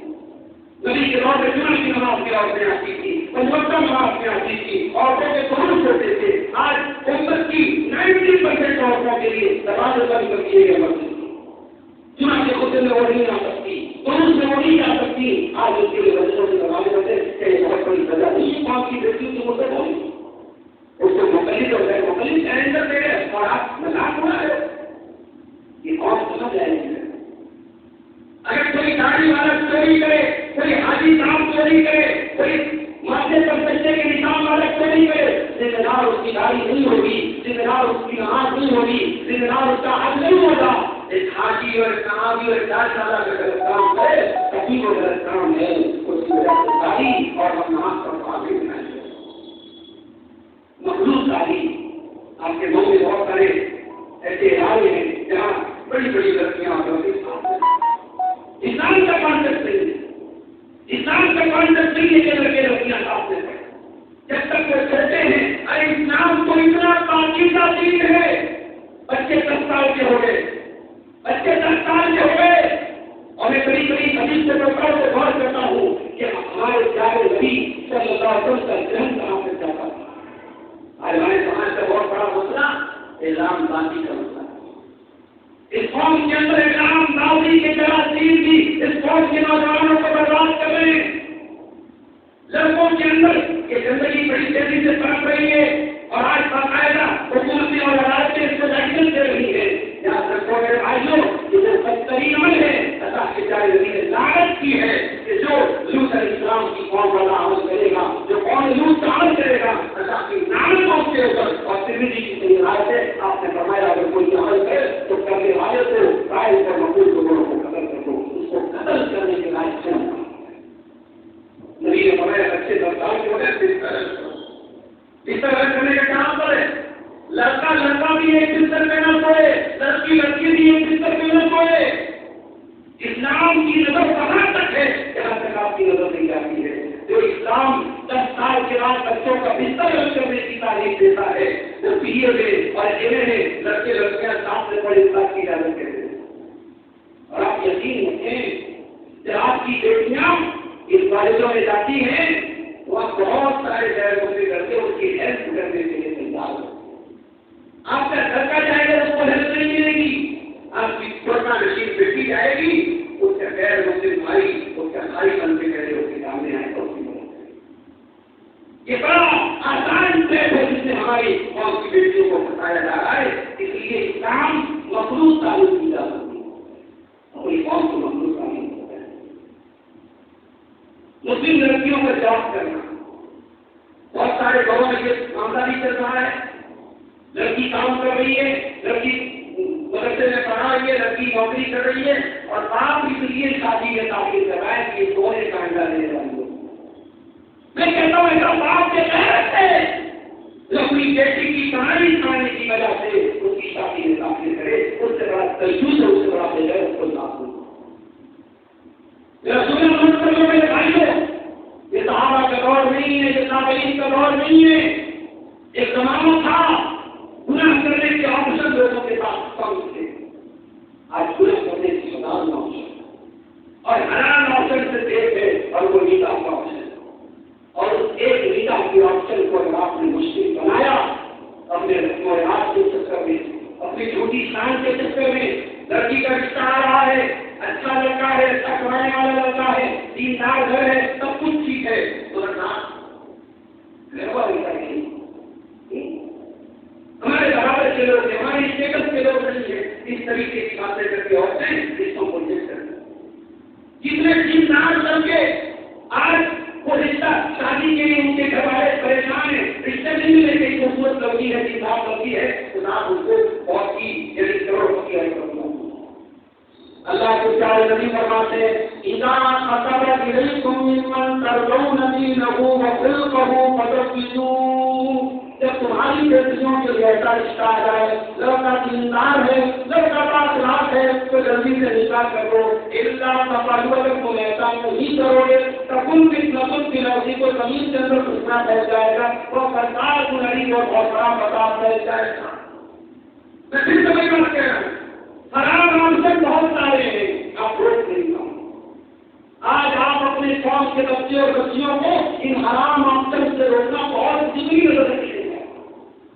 نبی کے دور میں جمعہ کی نماز کی عورتیں آتی تھی، پنجوٹا نماز میں آتی تھی، عورتوں کے دونوں ہوتے تھے. آج امت کی 90% عورتوں کے لیے دروازے بند کر دیے گئے. مسجد جمعہ کے خطبے میں وہ نہیں آ سکتی، دونوں سے وہ نہیں جا سکتی. آج اس کے لیے بچوں کے دروازے بندے کہ یہ بہت بڑی وجہ نہیں. قوم کی بیٹیوں کی مدد ہوئی، اس کو مقلد اور غیر مقلد اینڈر دے رہے اور آپ مذاق ہو رہے ہو. یہ قوم سمجھ آئے گی. اگر کوئی گاڑی والا چوری کرے، کوئی حاجی صاحب چوری کرے، کوئی ماتھے پر سجدے کے نشان والا چوری کرے، ذمہ دار اس کی گاڑی نہیں ہوگی، ذمہ دار اس کی نماز نہیں ہوگی، ذمہ دار اس کا حج نہیں ہوگا. ایک حاجی اور صحابی اور دار والا کا غلط کام ہے، کبھی وہ غلط کام ہے، اس کی وجہ سے گاڑی اور ہم نماز کا قابل بنائیں گے. مخلوق تعلیم آپ کے منہ میں بہت سارے ایسے ادارے ہیں جہاں بڑی بڑی لڑکیاں اسلام کا کانسیپٹ نہیں ہے. اسلام کا کانسیپٹ نہیں ہے کہ لڑکے لڑکیاں ساتھ میں پڑھیں. جب تک وہ کہتے ہیں ارے اسلام تو اتنا پاکیزہ دین ہے، بچے 10 سال کے ہو گئے، اور میں کبھی کبھی حدیث سے پڑھتا ہوں تو غور کرتا ہوں کہ ہمارے پیارے نبی صلی اللہ علیہ وسلم کا ذہن کہاں سے جاتا تھا. آج ہمارے سماج کا بہت بڑا مسئلہ اعلام بازی کا مسئلہ ہے. اس قوم کے اندر اعلام بازی کے جراثیم بھی اس قوم کے نوجوانوں کو برباد کر رہے ہیں. لڑکوں کے اندر یہ زندگی بڑی تیزی سے پڑھ رہی ہے اور اور آج باقاعدہ حکومتیں اور عدالتیں اس کو لائسنس دے رہی ہے. یاد رکھو میرے بھائیوں، یہ جو بدترین عمل ہے اللہ کے پیارے نبی نے لعنت کی ہے کہ جو لوط علیہ السلام کی قوم والا عمل کرے گا، جو قوم لوط کا عمل کرے گا، اللہ کی لعنت ہو اس کے اوپر. اور ترمذی کی صحیح روایت ہے، آپ نے فرمایا اگر کوئی عمل کرے تو کرنے والے کو قائل اور مقبول دونوں کو قتل کر دو. اس کو قتل کرنے کے لائق ہے. نبی نے فرمایا بچے 10 سال کے ہو گئے اس طرح کرنے کا کام کرے. لڑکا بھی ایک بستر پہ نہ سوئے، لڑکی بھی ایک بستر پہ نہ سوئے. اسلام کی نظر کہاں تک ہے جہاں تک آپ کی نظر نہیں جاتی ہے. جو اسلام 10 سال کے بعد بچوں کا بستر الگ کرنے کی تعلیم دیتا ہے وہ پی اے اور ایم اے لڑکے لڑکیاں ساتھ میں بڑے اسلام کی اجازت دیتے ہیں. اور آپ یقین رکھیں جب آپ کی بیٹیاں اس کالجوں میں جاتی ہیں وہاں بہت سارے غیر مسلم لڑکے اس کی ہیلپ کرنے کے لیے تیار ہیں. آپ کا لڑکا جائے گا اس کو ہیلپ نہیں ملے گی. آپ کی چھوٹا نشین بیٹی جائے گی اس کا غیر مسلم بھائی اس کا بھائی بن کے پہلے اس کے سامنے آئے گا. یہ بڑا آسان اسٹیپ ہے جس سے ہماری قوم کی بیٹیوں کو بتایا جا رہا ہے. اس لیے اسلام مخلوط تعلیم کی جا سکتی ہے اپنی قوم کو مخلوط تعلیم ہوتا ہے. مسلم لڑکیوں کا جاب کرنا بہت سارے گھروں میں یہ معاملہ بھی چل رہا ہے. لڑکی کام کر رہی ہے، لڑکی مدرسے میں پڑھا رہی ہے، لڑکی نوکری کر رہی ہے اور باپ اس لیے شادی میں تعلیم کر رہا ہے کہ یہ سونے کا انڈا لے رہی ہے. میں کہتا ہوں ایسا باپ کے غیرت ہے جو اپنی بیٹی کی کہانی سنانے کی وجہ سے اس کی شادی میں داخل کرے. اس سے بڑا تجویز ہے، اس سے بڑا بے غیرت کو داخل. میرا سننا مت کرو میرے بھائیوں، یہ صحابہ کا دور نہیں ہے، یہ تابعین کا دور نہیں ہے. ایک زمانہ تھا گناہ کرنے کے آپشن لوگوں کے پاس کم تھے. آج گناہ کرنے کی حلال آپشن اور حلال آپشن سے دیکھ ہے اور وہ نکاح کا آپشن اور اس ایک نکاح کے آپشن کو اگر آپ نے مشکل بنایا اپنے رسم و رواج کے چکر میں، اپنی چھوٹی شان کے چکر میں. لڑکی کا رشتہ آ رہا ہے، اچھا لڑکا ہے، اچھا کمانے والا لڑکا ہے، دیندار گھر ہے، سب کچھ ٹھیک ہے تو رکھنا گھر والی نہیں. ہمارے برابر کے لوگ ہیں، ہمارے اسٹیٹس کے لوگ نہیں ہیں. اس طریقے کی باتیں کر کے عورتیں رشتوں کو چیک کرتی ہیں. جتنے دیندار لڑکے آج وہ رشتہ شادی کے لیے ان کے گھر والے پریشان ہیں، رشتے نہیں ملے گی. خوبصورت لڑکی ہے، دیندار لڑکی ہے تو آپ ان کو بہت ہی کروڑوں کی اللہ کے پیارے نبی فرماتے ہیں اذا خطب الیکم ممن ترضون دینه وخلقه فزوجوه. جب تمہاری بیٹیوں کے لیے ایسا رشتہ آ جائے، لڑکا دیندار ہے، لڑکا بااخلاق ہے تو جلدی سے نکاح کرو. الا تفعلوا اگر تم ایسا نہیں کرو گے تکن فتنۃ فی الارض کو زمین کے اندر فتنہ پھیل جائے گا اور فساد بری اور بہت بڑا فساد پھیل جائے گا. میں پھر سے وہی بات کہہ رہا ہوں، حرام آپشن بہت سارے ہیں، آپ روک نہیں پاؤ. آج آپ اپنے قوم کے بچے اور بچیوں کو ان حرام آپشن سے روکنا بہت ضروری نظر رکھیے.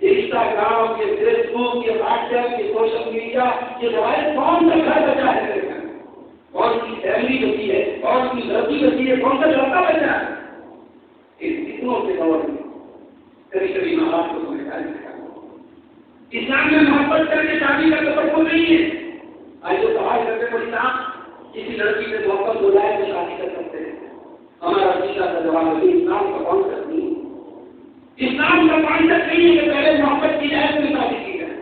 انسٹاگرام، یہ فیس بک، یہ واٹس ایپ، یہ سوشل میڈیا، یہ موبائل کون سا گھر بچا ہے؟ کون سی فیملی بچی ہے، کون سی لڑکی بچی ہے، کون سا لڑکا بچا ہے؟ ان کتنوں سے دور میں کبھی کبھی ماں باپ کو سمجھداری دکھا. اسلام میں محبت کر کے شادی کا تصور نہیں ہے. آج جو سوال کرتے کوئی صاحب کسی لڑکی سے محبت ہو جائے تو شادی کر سکتے ہیں. ہمارا سیدھا سا جواب ہے اسلام کا کانسیپٹ نہیں ہے. اسلام کا کانسیپٹ نہیں ہے کہ پہلے محبت کی جائے پھر شادی کی جائے.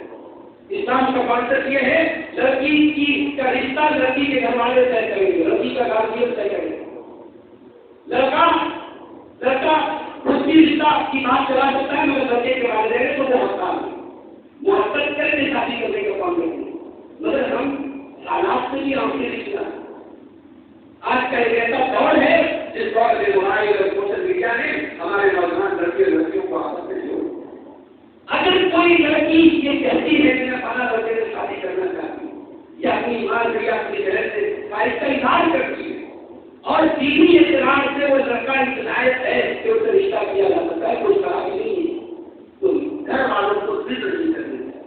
اسلام کا کانسیپٹ یہ ہے لڑکی کی کا رشتہ لڑکی کے گھر والے طے کریں گے، لڑکی کا گارجین طے کریں گے. لڑکا خود بھی رشتہ کی بات چلا سکتا ہے مگر لڑکے کے والدین کو وہ حقدار ہے. محبت کر کے شادی کرنے کا کام کریں گے مگر ہم حالات سے بھی ہم رشتہ. آج کا ایک ایسا دور ہے جس دور میں موبائل اور سوشل میڈیا نے ہمارے نوجوان لڑکے اور لڑکیوں کو آپس میں جوڑ. اگر کوئی لڑکی یہ کہتی ہے کہ میں فلاں لڑکے سے شادی کرنا چاہتی ہوں یا اپنی ایمان یا اپنی بہن سے اس کا اظہار کرتی ہے اور دینی اعتبار سے وہ لڑکا ہدایت ہے کہ اسے رشتہ کیا جا سکتا ہے، کوئی خرابی نہیں ہے، تو گھر والوں کو ضد نہیں کرنی چاہیے.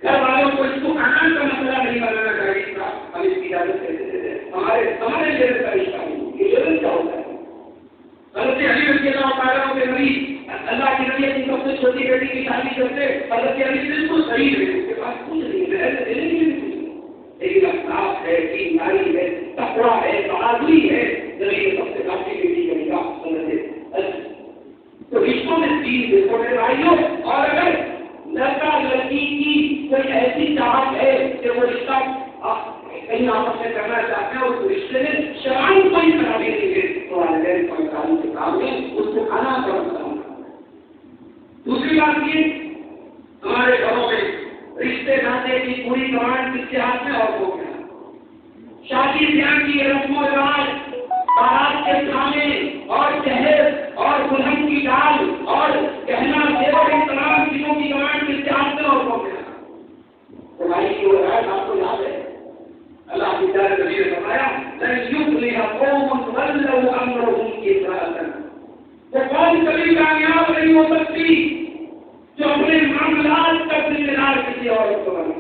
گھر والوں کو اس کو قانون کا مسئلہ نہیں بنانا چاہیے تھا. ہم اس کی اجازت دیتے تھے ہمارے لیے کا رشتہ نہیں. یہ لیول کیا ہوتا ہے؟ حضرت علی رضی اللہ تعالیٰ کے نبی اللہ کی نبی اپنی سب سے چھوٹی بیٹی تھے حضرت علی بالکل صحیح ہے، اس کے پاس کچھ نہیں ہے، دینے کے لیے لیکن اخلاق ہے، دینداری ہے، تقویٰ ہے، بہادری ہے، ذریعے سب سے کافی بیٹی کا نکاح سمجھے تو رشتوں میں دین دیکھو میرے بھائیوں. اور اگر لڑکا لڑکی کی کوئی ایسی چاہت ہے کہ وہ رشتہ کہیں آپس میں کرنا چاہتے ہیں اور اس رشتے میں شرائط کوئی خرابی نہیں ہے تو والدین کو تعلیم کے کام میں اس کو کھانا پڑتا ہوں. دوسری بات یہ ہمارے گھروں میں رشتے ناطے کی پوری کمانڈ کس کے ہاتھ میں اور کو کیا شادی بیاہ کی رسم و رواج بارات کے کھانے اور جہیز اور دلہن کی ڈال اور گہنا زیور ان تمام چیزوں کی کمانڈ کس کے ہاتھ میں اور کو کیا تو بھائی کی وہ رائے آپ کو یاد ہے اللہ کی تعالی نبی نے فرمایا لن یفلح قوم ولوا امرهم کفاتا وہ قوم کبھی کامیاب نہیں ہو سکتی جو اپنے معاملات کا ذمہ دار کسی عورت کو بنا.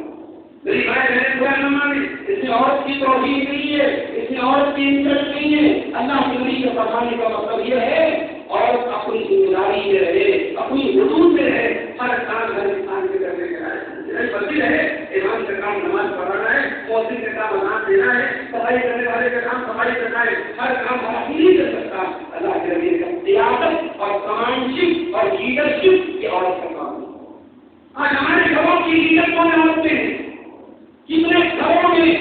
میری بھائی بہن برا نہ مانے اس میں عورت کی توہین نہیں ہے اس میں عورت کی عزت نہیں ہے. اللہ کے نبی کے فرمانے کا مطلب یہ ہے عورت اپنی ذمہ داری میں رہے اپنی حدود میں رہے ہر کام ہر انسان کے کرنے کے رہے بچی رہے. امام کا کام نماز پڑھانا ہے مؤذن کا کام اذان دینا ہے صفائی کرنے والے کا کام صفائی کرنا ہے ہر کام ہر نہیں کر سکتا. اللہ کے نبی کا قیادت اور کمانڈشپ اور لیڈرشپ یہ عورت کا کام ہے. آج ہمارے گھروں کی لیڈر کون عورتیں ہیں کتنے گھروں میں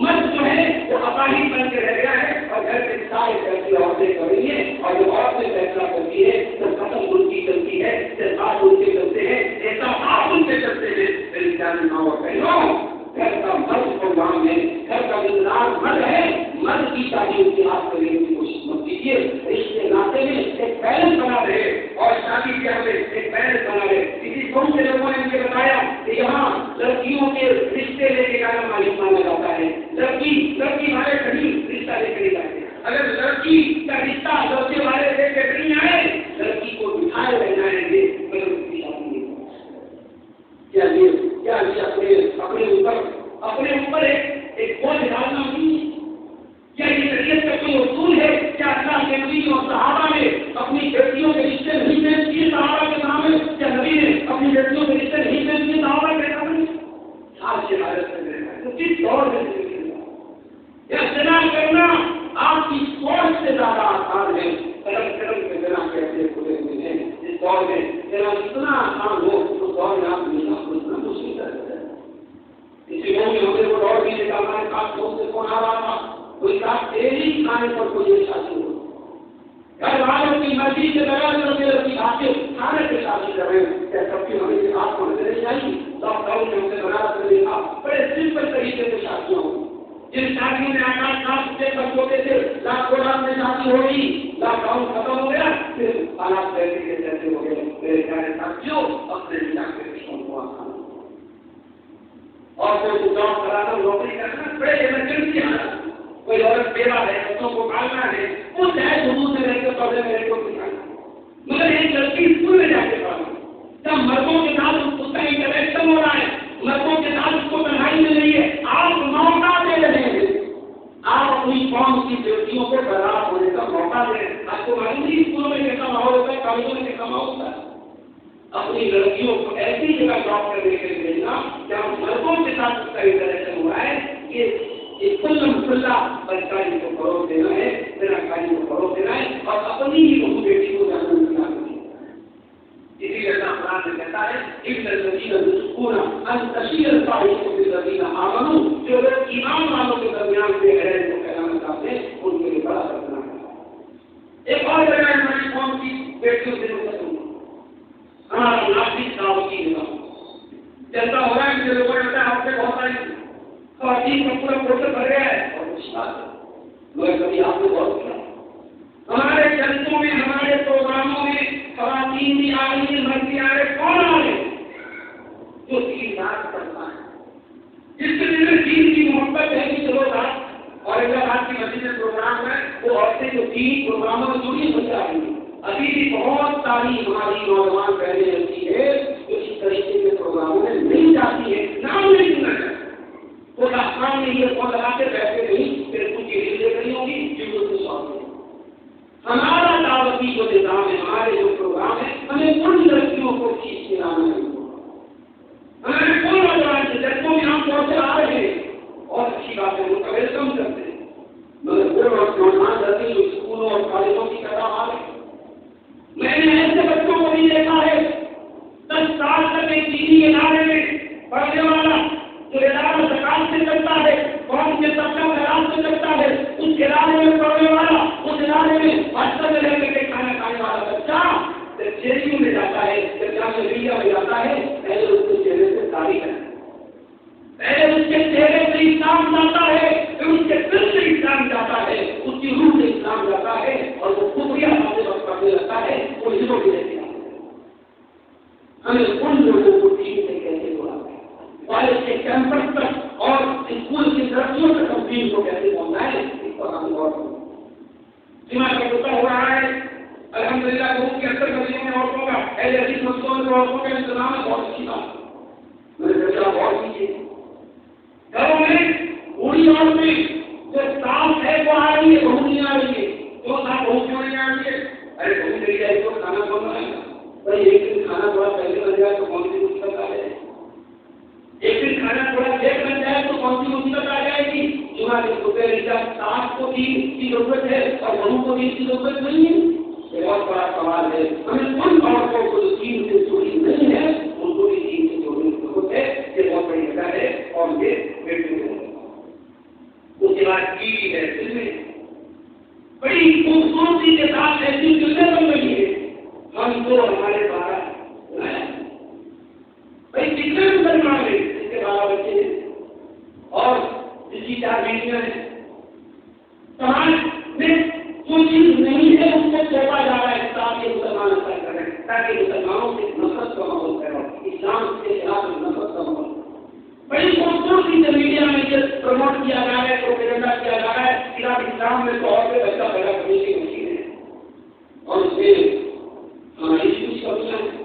مرد جو ہے وہ اپاہی بن کے رہ گیا ہے اور گھر کے سارے فیصلے عورتیں کر رہی ہیں اور جو عورتیں فیصلہ کرتی ہے تو ختم ان کی چلتی ہے جذبات ان کے چلتے ہیں احساسات ان کے چلتے ہیں. میری جان ماں اور بہنوں گھر کا مرد پروگرام ہے گھر کا انتظار مرد ہے مرد کی شادی ان کے ہاتھ کرنے کی کوشش مت کیجیے. رشتے ناطے میں ایک بیلنس بنا رہے اور شادی بیاہ میں ایک بیلنس بنا رہے. کسی بہت سے لوگوں نے مجھے بتایا کہ یہاں لڑکیوں کے رشتے لے کے جانا مالک مانا جاتا ہے. لڑکی والے کہیں رشتہ لے کے نہیں جاتے. اگر لڑکی کا رشتہ لڑکے والے لے کے نہیں آئے لڑکی کو بٹھائے رہنا ہے مگر اس کی شادی نہیں اپنے اوپر ایک بوجھ ڈالنا نہیں ہے. کیا یہ شریعت کا کوئی اصول ہے؟ کیا اللہ کے نبی اور صحابہ نے اپنی بیٹیوں کے رشتے نہیں پیش کیے صحابہ کے سامنے؟ کیا نبی نے اپنی بیٹیوں کے رشتے نہیں پیش کیے صحابہ کے سامنے؟ آج کے حالت میں تو کس دور میں زنا کرنا آپ کی سوچ سے زیادہ آسان ہے. کرم کے زنا کیسے کھلے ہوئے ہیں اس دور میں زنا اتنا آسان ہو اس دور میں آپ نہیں آپ اتنا مشکل ہے. اسی لوگ نے ہمیں وہ دور بھی دیکھا ہمارے پاس دوست سے فون آ رہا تھا کوئی کام تیری کھانے پر کوئی شادی ہو گھر والوں کی مرضی سے بغیر لڑکی آتے کھانے پہ شادی کر رہے ہیں. کیا سب کی ہمیں بات کو نظر نہیں آئی؟ لاک ڈاؤن میں ہم سے بنا کر دیکھا بڑے سمپل طریقے سے شادیاں ہوئی. جن شادیوں میں 8-8 سے بچ ہوتے تھے لاکھ میں شادی ہوگی. لاک ڈاؤن ختم ہو گیا پھر حالات کیسے ہو گئے. میرے پیارے ساتھیوں اپنے نکاح کے رشتوں کو آسان اور کوئی جاب کرانا نوکری کرنا بڑے ایمرجنسی حالات کوئی عورت بیوہ ہے بچوں کو پالنا ہے وہ چاہے شروع سے رہ کے پڑھنے میرے کو سکھانا مگر ایک لڑکی اسکول میں جا کے پڑھنا جب مردوں کے ساتھ اس کا انٹریکشن ہو رہا ہے مردوں کے ساتھ اس کو پڑھائی مل رہی ہے آپ موقع دے رہے ہیں. آپ اپنی قوم کی بیٹیوں کو برابر ہونے کا موقع دیں. آپ کو معلوم نہیں اسکولوں میں کیسا ماحول ہوتا ہے کالجوں میں کیسا ماحول ہوتا ہے. اپنی لڑکیوں کو ایسی جگہ جاب کرنے کے لیے بھیجنا جہاں مردوں کے ساتھ اس کا انٹریکشن ہوا ہے. یہ کھلا بچائی کو فروغ دینا ہے میرا کھائی کو فروغ دینا ہے اور اپنی ہی بہو بیٹی کو جانا دکھانا. اسی لیے اللہ قرآن میں کہتا ہے ان الذین یذکرون ان تشیع الفاحشۃ فی الذین آمنوا جو لوگ ایمان والوں کے درمیان سے غیر کو پھیلانا چاہتے ہیں ان کے لیے بڑا خطرناک ہے. ایک اور جگہ ہماری قوم کی بیٹیوں سے متعلق ہمارا نافذ دعوتی نظام جیسا ہو رہا ہے کہ لوگوں نے آپ سے بہت ساری خواتین کا پورا پورٹل بھر گیا ہے اور کچھ بات ہے کبھی آپ نے بہت کیا ہمارے جلسوں میں ہمارے پروگراموں میں خواتین بھی آ رہی ہیں مرد بھی آ رہے کون آ رہے جو دین یاد کرتا ہے جس کے دل میں دین کی محبت ہے کہ چلو رات اور حیدرآباد کی مسجد میں پروگرام ہے وہ عورتیں جو دین پروگراموں میں جڑی ہوئی آ رہی ہیں. ابھی بھی بہت ساری ہماری نوجوان بہنیں ایسی ہے جو اس طریقے کے پروگراموں میں نہیں جاتی ہے نام نہیں سنا جاتا. وہ داستان میں یہ فون لگا کے بیٹھے نہیں پھر کچھ چیزیں لے رہی ہوں گی جو سے سوچ رہی. ہمارا دعوتی جو نظام ہے ہمارے جو پروگرام ہے ہمیں ان لڑکیوں کو کھینچ کے لانا ہے باتیں مکمل کم کرتے ہیں، مگر وہ نوجوان لڑکے جو اسکولوں اور کالجوں کی کتاب آ گئے. میں نے ایسے بچوں کو بھی دیکھا ہے 10 سال تک ایک دینی ادارے میں پڑھنے والا جو ادارہ زکات سے چلتا ہے، قوم کے سب کا خیال سے چلتا ہے، اس ادارے میں پڑھنے والا، اس ادارے میں ہاسٹل میں رہ کے کھانا کھانے والا بچہ جب جیلوں میں جاتا ہے، جب جامعہ میں جاتا ہے، پہلے اس کے چہرے سے تاریخ ہے، پہلے اس کے چہرے سے اسلام جاتا ہے، پھر اس کے دل سے اسلام جاتا ہے، اس کی روح سے اسلام جاتا ہے، اور وہ کفریہ باتیں وقت پڑھنے لگتا ہے، وہ ہندو بھی رہتے ہیں. ہمیں ان لوگوں کو ٹیم سے کیسے جوڑا ہے، کالج کے کیمپس تک اور اسکول کی ترقیوں تک ہم ٹیم کو کیسے پہنچنا ہے، اس پر ہم غور کریں. دماغ کا ہوتا ہوا ہے الحمدللہ گروپ کے اندر مدینوں میں عورتوں کا اہل حدیث مسئلوں میں عورتوں کا انتظام ہے، بہت اچھی بات ہے. میرے بچہ بہت کیجیے گھروں میں بوڑھی عورتیں جو صاف ہے وہ آ رہی ہے، بہو نہیں آ رہی ہے. جو صاف بہو کیوں نہیں آ رہی ہے؟ ارے بہو میری جائے تو کھانا کون آئے گا بھائی، ایک دن کھانا تھوڑا پہلے بن جائے تو کون سی مصیبت آ جائے گی، ایک دن کھانا تھوڑا لیٹ بن جائے تو کون سی مصیبت آ جائے گی. جمعہ کے صبح جب صاف کو دین کی ضرورت ہے اور بہو کو دین کی ضرورت نہیں ہے. یہ بہت بڑا سوال ہے. ہمیں ان عورتوں کو جو دین سے جڑی نہیں ہے ان کو بھی دین سے جوڑنے کی ضرورت ہے. یہ بہت بڑی جگہ ہے اور یہ بیٹھے ہوئے. اس کے بعد ٹی وی ہے، فلمیں بڑی خوبصورتی کے ساتھ ایسی فلمیں بن رہی ہے. ہم تو ہمارے 12 بھائی کتنے مسلمان ہیں، اس کے 12 بچے ہیں اور جس کی 4 بیٹیاں ہیں. سماج میں جو چیز نہیں ہے اس کو سونپا جا رہا ہے تاکہ مسلمان اثر کریں، تاکہ مسلمانوں سے نفرت کا ماحول پیدا ہو، اسلام کے خلاف نفرت کا ماحول. بڑی خوبصورتی سے میڈیا میں یہ پروموٹ کیا جا رہا ہے، پروپیگنڈا کیا جا رہا ہے کہ اسلام میں تو اور بچہ پیدا کرنے کی مشین ہے اور اس میں ہماری کچھ کمیاں ہیں.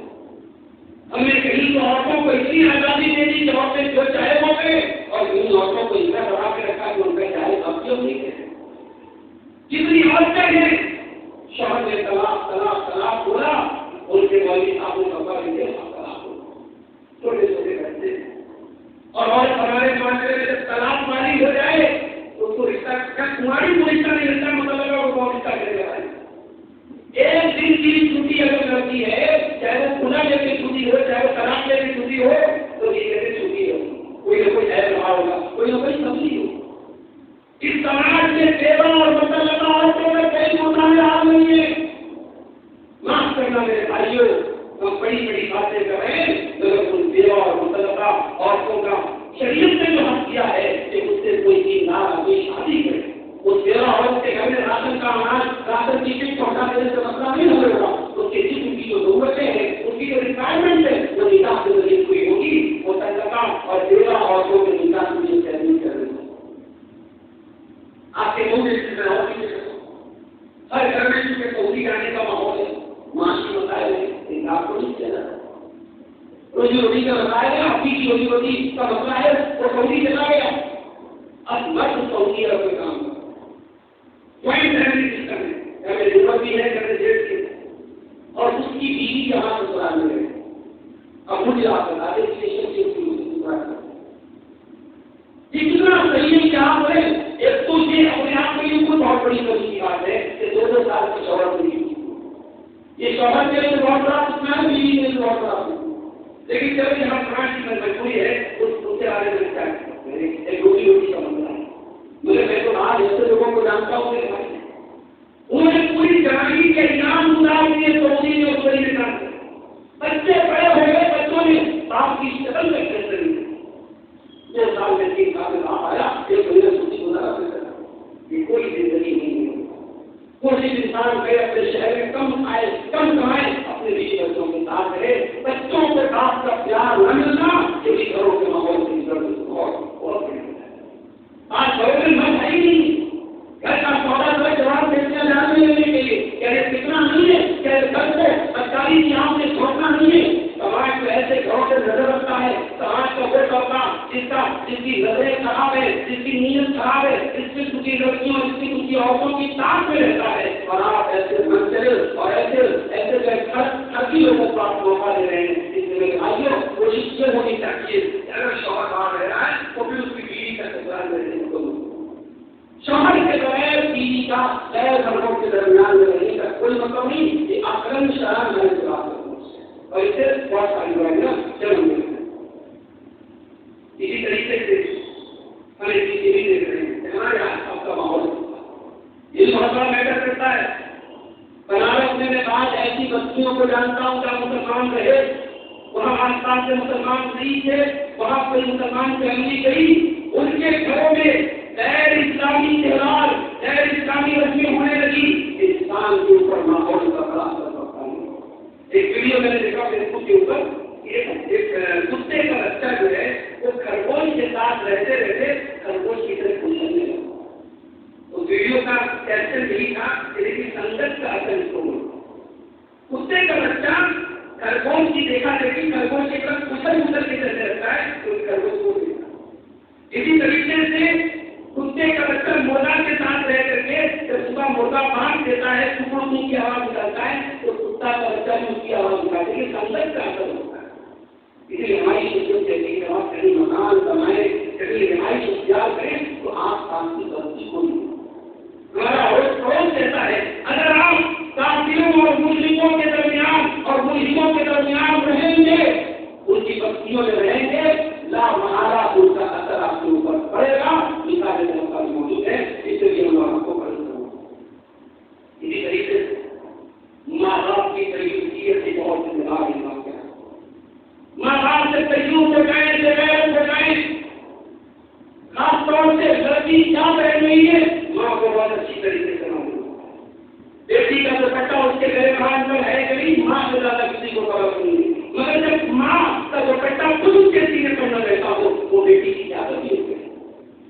ہم نے کہیں تو عورتوں کو اتنی آزادی دے دی کہ عورتیں جو چاہے وہ کریں، اور کہیں عورتوں کو اتنا بڑھا کے رکھا کہ ان کا چاہے اب کیوں نہیں کریں. جتنی عورتیں ہیں شوہر نے طلاق طلاق طلاق بولا، ان کے والد صاحب نے کپڑا لے طلاق بولا. چھوٹے چھوٹے بچے ہیں اور ہمارے معاشرے میں جب طلاق ماری ہو جائے تو اس کو رشتہ تمہاری کو رشتہ نہیں رشتہ مطلب ہے وہ رشتہ کرے گا. ایک دن کی چھٹی اگر کرتی ہے، چاہے وہ کھلا لے کے چھٹی ہو، چاہے وہ طلاق لے کے چھٹی ہو، تو یہ کیسے چھٹی ہو، کوئی نہ کوئی عیب رہا ہوگا، کوئی نہ کوئی سبزی ہو. اس سماج میں بیوہ اور مطلقہ عورتوں میں کوئی مسئلہ حال نہیں ہے. معاف کرنا میرے بھائیوں، ہم بڑی بڑی باتیں کر رہے ہیں مگر ان بیوہ اور مطلقہ عورتوں کا شریعت نے جو حق کیا ہے کہ اس سے کوئی چیز نہ کوئی شادی کرے. اس بیوہ عورت کے گھر میں راشن کا اناج راشن کی کٹ پہنچا دینے سے مسئلہ نہیں حل ہوگا. اس کے جسم کی جو ضرورتیں ہیں، اس کی جو ریکوائرمنٹ ہے وہ نکاح کے ذریعے کوئی ہوگی. مطلقہ اور بیوہ عورتوں کے نکاح کے لیے تحریر کر رہے ہیں. آپ کے منہ میں ہر گھر میں چونکہ سعودی جانے کا ماحول ہے، معاشی مسائل ہے، آپ کو نہیں چلا روزی روٹی کا مسائل ہے، آپ کی روزی روٹی کا مسئلہ ہے، وہ سعودی چلا گیا. اب مرد سعودی عرب میں کام کرتا ہے، جوائنٹ فیملی سسٹم ہے، گھر میں ضرورت بھی ہے، گھر میں جیٹ کی اور اس کی بیوی یہاں سسرال میں رہے. اب مجھے آپ بتا دیں اتنا صحیح ہے کہ آپ نے ایک تو یہ اپنے آپ میں یہ بہت بڑی کمی کی بات ہے کہ 2 سال کے شوہر نہیں ہوئی. یہ شوہر کے لیے بہت بڑا سکنا ہے، بیوی کے لیے بہت بڑا سکنا. لیکن جب یہاں سماج کی مجبوری ہے اس سے آگے بڑھ جائے ایک روٹی روٹی کا مسئلہ ہے. مجھے میں تو آج ایسے لوگوں کو جانتا ہوں کہ انہوں نے پوری جوانی کے انعام گزار دیے سعودی میں اور بڑی نکال کر بچے بڑے ہو گئے، بچوں نے باپ کی شکل میں کیسے نہیں 2 سال میں 3 سال میں باپ آیا، ایک مہینہ چھٹی گزارا کرتا. یہ کوئی زندگی نہیں ہے. کوئی انسان گئے اپنے شہر میں کم کمائے اپنے بیوی بچوں کے ساتھ رہے. بچوں کے ساتھ کا پیار نہ ملنا یہ بھی گھروں کے ماحول کی ضرورت بہت بڑی ہے. آج گھروں میں مت ہے ہی نہیں. گھر کا سودا کا جواب بیچنے جانے لینے کے لیے کہہ کتنا نہیں ہے، کہ گھر کو سرکاری کی آنکھ میں چھوڑنا نہیں ہے. سماج کو ایسے گھروں سے نظر رکھتا ہے، سماج کا وہ طبقہ جس کی نظریں خراب ہے، جس کی نیت خراب ہے، جس کی لڑکیوں جس کی عورتوں کی تاک میں رہتا ہے، اور آپ ایسے منچلے اور ایسے خرچی لوگوں کو آپ موقع دے رہے ہیں. اس لیے میرے بھائیوں کوشش یہ ہونی چاہیے کہ اگر شوہر باہر رہ رہا ہے تو پھر اس کی بیوی کا انتظار رہنے کو غیر مردوں کے درمیان میں رہنے کا کوئی مطلب نہیں کہ اکرم شرح میں سے بات کروں اور اسے بہت ساری برائیاں جنم دیتے ہیں. اسی طریقے سے ہم ایک چیز بھی دیکھ رہے ہیں ہمارے آس پاس کا ماحول یہ بہت بڑا میٹر کرتا ہے. بنارس میں بعض ایسی بستیوں کو جانتا ہوں جہاں مسلمان رہے, وہاں آس پاس سے مسلمان نہیں تھے, وہاں کوئی مسلمان فیملی گئی, ان کے گھروں میں غیر اسلامی تہوار, غیر اسلامی رسمیں ہونے لگی. انسان کے اوپر ماحول کا بڑا اثر پڑتا ہے. ایک ویڈیو میں نے دیکھا فیس بک کے اوپر, ایک کتے کا بچہ جو ہے وہ خرگوش کے ساتھ رہتے رہتے خرگوش کی طرف پوچھنے لگا. تو ویڈیو کا کیپشن یہی تھا کہ لیکن سنگت کا اثر اس کو کتے کا بچہ خرگوش کی دیکھا دیکھی خرگوش کی طرف ادھر کے چلتے رہتا ہے تو خرگوش کو دیکھا. اسی طریقے سے کتے کا بچہ مرغا کے ساتھ رہ کر کے جب صبح مرغا بانگ دیتا ہے ٹکڑوں کی آواز نکالتا ہے تو کتا کا بچہ بھی اس کی آواز نکالتا ہے. یہ سنگت کا اثر ہوتا ہے. اس لیے ہماری شخصیت کہتی ہے کہ آپ کہیں مکان کمائیں, کہیں رہائش اختیار کریں تو آس پاس کی غلطی کو نہیں. ہمارا روز کہتا ہے اگر آپ کافروں اور مشرکوں کے درمیان اور ملحدوں کے درمیان رہیں گے, ان کی بستیوں میں رہیں گے, لا محالہ ان کا اثر آپ کے اوپر پڑے گا. مثال موقع موجود ہے, اس لیے ہم آپ کو پڑھ کروں. اسی طریقے سے ماں باپ کی تربیت کی بہت ذمہ دار انسان ہے. ماں باپ سے تجربہ ہو جائیں, سے غیر ہو جائیں, خاص طور سے لڑکی کیا پہن رہی ہے ماں کو بہت اچھی طریقے سے معلوم. بیٹی کا دوپٹہ اس کے گھر خان پر ہے کہ نہیں, ماں سے زیادہ کسی کو خبر نہیں. مگر جب ماں کا دوپٹہ خود اس کے سینے پر نہ رہتا ہو وہ بیٹی کی کیا غلطی ہوتی ہے.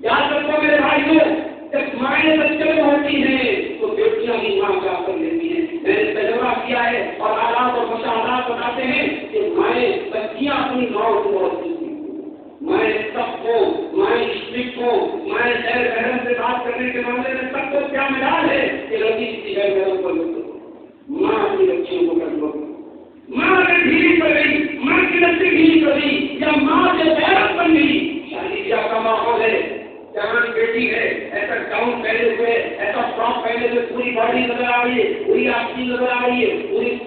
یاد رکھو میرے بھائیوں, جب مائیں بچے میں ہوتی ہیں تو بیٹیاں بھی ماں کا کر لیتی ہیں. میں نے تجربہ کیا ہے اور آلات اور مشاہدات بتاتے ہیں کہ مائیں بچیاں اپنی ماں کو بہت سیکھتی ہیں. مائیں سب کو, مائیں اسٹرکٹ کو, مائیں غیر محرم سے بات کرنے کے معاملے میں سب کو کیا مجال ہے کہ لڑکی کسی غیر محرم پر لگتی. ماں اپنی بچیوں کو کنٹرول کرتی. ماں اگر ڈھیلی کر گئی, ماں کی لڑکی ڈھیلی کر گئی یا ماں سے غیرت بن گئی, شادی بیاہ کا ماحول ہے, جوان بیٹی ہے, ایسا گاؤن پہنے ہوئے, ایسا فراک پہنے ہوئے, پوری باڈی نظر آ رہی ہے, پوری آپسی نظر آ رہی ہے,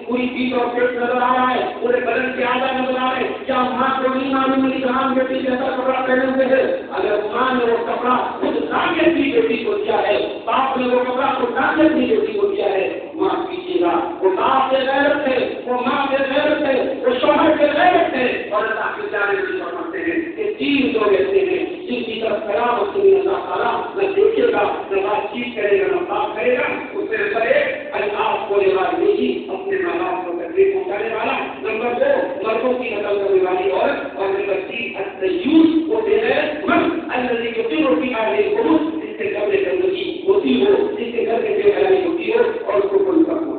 پوری پیٹ اور پیٹ نظر آ رہا ہے, پورے بدن کے آدھا نظر آ رہے ہیں. کیا ماں کو نہیں معلوم ہے کہ جوان بیٹی جیسا کپڑا پہنے ہوئے ہے؟ اگر ماں نے وہ کپڑا خود ناقص کی بیٹی کو دیا ہے, باپ نے وہ کپڑا خود ناقص کی بیٹی کو دیا ہے, ماں کیجیے گا. وہ باپ سے غیرت ہے, وہ ماں سے غیرت ہے, وہ شوہر سے غیرت ہے. اور اللہ کے جانے بھی فرماتے ہیں کہ 3 لوگ ایسے ہیں جن کی طرف خراب ہوتی ہے اللہ تعالیٰ نہ دیکھے گا, نہ بات چیت کرے گا, نہ بات کرے گا. اس سے نمبر 1 اللہ کو رواج نہیں, اپنے ماں باپ کو تکلیف پہنچانے والا. نمبر 2 مردوں کی نقل کرنے والی عورت. اور نمبر 3 التیوس وہ بے غیرت مرد الذی یقر فی اہلہ القدس, جس کے گھر میں گندگی ہوتی ہو, جس کے گھر میں بے حیائی ہوتی ہو اور اس کو کوئی فرق نہ ہو.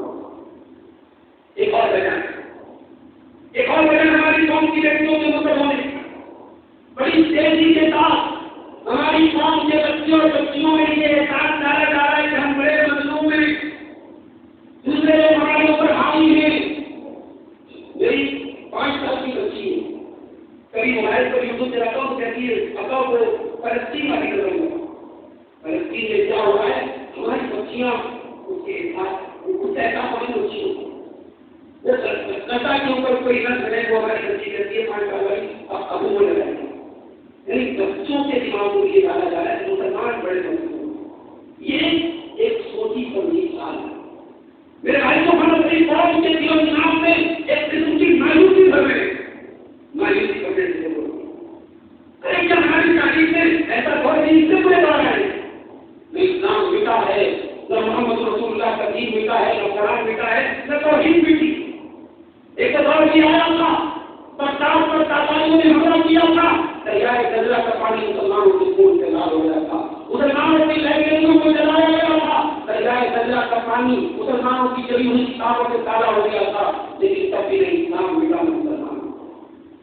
ایک اور وجہ ہماری قوم کی بیٹیوں کے مطلب ہونے بڑی تیزی کے ساتھ ہماری قوم کے بچوں اور بچیوں میں یہ احساس ڈالا جا رہا ہے کہ ہم بڑے مظلوم ہیں, دوسرے لوگ ہمارے اوپر حاوی ہیں. میری 5 سال کی بچی ہے, کبھی موبائل پر یوٹیوب چلاتا ہوں, کہتی ہے ابا وہ فلسطین والی کروں گا. فلسطین میں کیا ہو رہا ہے, ہماری بچیاں اس کے ساتھ کچھ ایسا پانی بچی ہوتی ہے, وہ نشا کے اوپر کوئی رنگ ہے, وہ ہماری بچی کرتی ہے 5 سال والی, اب وہ لگائیں گے. یعنی بچوں کے دماغ کو یہ ڈالا جا رہا ہے مسلمان بڑے مضبوط. یہ ایک سوچی سمجھی حال ہے میرے بھائی کو. ہم اپنی قوم کے دل و دماغ میں ایک قسم کی مایوسی بھر رہے ہیں, مایوسی کرنے سے بولتے ہیں کیا ہماری تعلیم میں ایسا بہت نہیں سے بڑے بڑھ رہا ہے. نہ اسلام مٹا ہے, نہ محمد رسول اللہ کا دین مٹا ہے, نہ قرآن مٹا ہے, نہ توحید مٹی. ایک دور بھی آیا تھا, پرتاپ پر تاطاریوں نے حملہ کیا تھا, دریائے گجرا کا پانی مسلمانوں کے خون سے لال ہو گیا تھا, مسلمانوں کی لائبریریوں کو جلایا گیا تھا, دریائے گجرا کا پانی مسلمانوں کی جلی ہوئی کتابوں سے تازہ ہو گیا تھا, لیکن تب بھی نہیں اسلام مٹا مسلمان.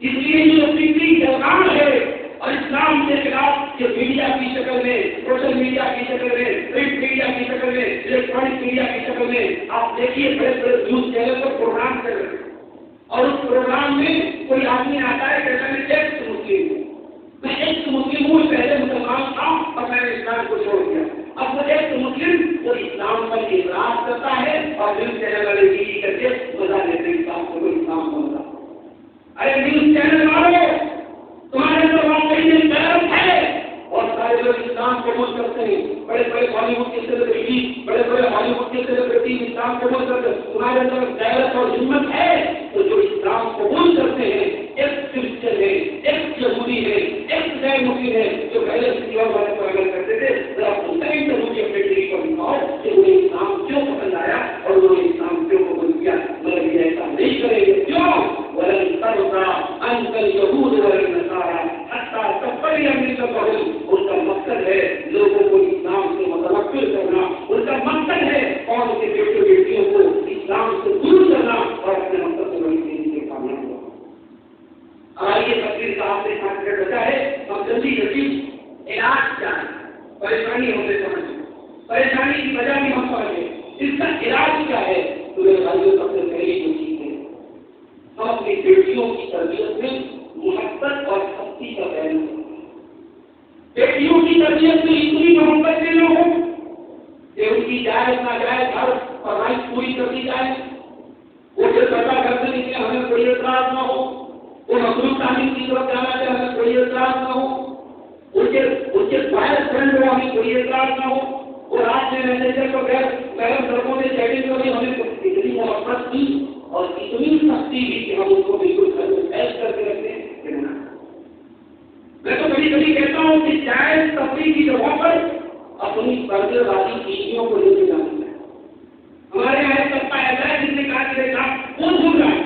اس لیے یہ فکری جلغان ہے اور اسلام کے خلاف یہ میڈیا کی شکل میں, سوشل میڈیا کی شکل میں, پرنٹ میڈیا کی شکل میں, الیکٹرانک میڈیا کی شکل میں آپ دیکھیے بڑے بڑے نیوز چینل پر پروگرام کر رہے ہیں, اور اس پروگرام میں کوئی آدمی آتا ہے کہ میں ایکس مسلم ہوں, میں ایکس مسلم ہوں, پہلے مسلمان تھا اور میں نے اسلام کو چھوڑ دیا. اب وہ ایک مسلم وہ اسلام پر اعتراض کرتا ہے اور نیوز چینل والے ٹی کر کے مزہ لیتے اسلام کو اسلام بنتا. ارے نیوز چینل والوں تمہارے اندر واقعی میں غیرت ہے اور سارے لوگ اسلام قبول کرتے ہیں. بڑے بڑے بالی ووڈ کے سیلیبریٹی بڑے بڑے ہالی ووڈ کے سیلیبریٹی اسلام قبول کرتے ہیں. تمہارے اندر غیرت اور ہمت ہے تو جو اسلام قبول کرتے ہیں ایک کرسچن ہے ایک یہودی ہے ایک غیر مسلم ہے جو پہلے اسلام والے پر عمل کرتے تھے ذرا ان کا انٹرویو اپنے ٹی وی پر دکھاؤ کہ انہیں اسلام کیوں پسند آیا اور انہوں نے اسلام کیوں قبول کیا. مگر یہ ایسا نہیں کریں گے کیوں ولن ترضى عنك اليهود ولا النصارى حتى تتبع ملتهم. اس کا مقصد ہے لوگوں کو اسلام سے متنفر کرنا. اس کا مقصد ہے قوم کے بیٹے بیٹیوں کو اسلام سے دور کرنا اور اپنے مقصد کو بڑی تیزی سے کامیاب ہونا. آئیے تقریر کا آپ نے ساتھ کر رکھا ہے. ہم جلدی جلدی علاج کیا ہے پریشانی ہونے سمجھیں پریشانی کی وجہ بھی ہم سمجھیں اس کا علاج کیا ہے. تو میرے بھائیوں سب سے پہلی جو چیز ہے ہم اپنی بیٹیوں کی تربیت میں محبت اور سختی کا بیان کریں. بیٹیوں کی تربیت میں اتنی محبت کے لوگ ہوں کہ ان کی جائز نہ جائز ہر فرمائش پوری کر دی جائے. وہ جو پتا کرتے ہیں کہ ہمیں کوئی اعتراض نہ ہو. وہ مخلوق تعلیم کی طرف جانا چاہے ہمیں کوئی اعتراض نہ ہو. ان کے بائر فرینڈ ہو ہمیں کوئی اعتراض نہ ہو. وہ رات میں مینیجر کو گرم سڑکوں میں چیٹنگ کر ہمیں اتنی محبت کی اور اتنی سختی بھی کہ ہم ان کو بالکل ایس کر کے رکھتے ہیں. میں تو کبھی کبھی کہتا ہوں کہ جائز تفریح کی جگہ پر اپنی برگر والی چیزوں کو لے کے جانا ہے. ہمارے یہاں ایک سستا ایسا ہے جس نے کہا کہ وہ گھوم رہا ہے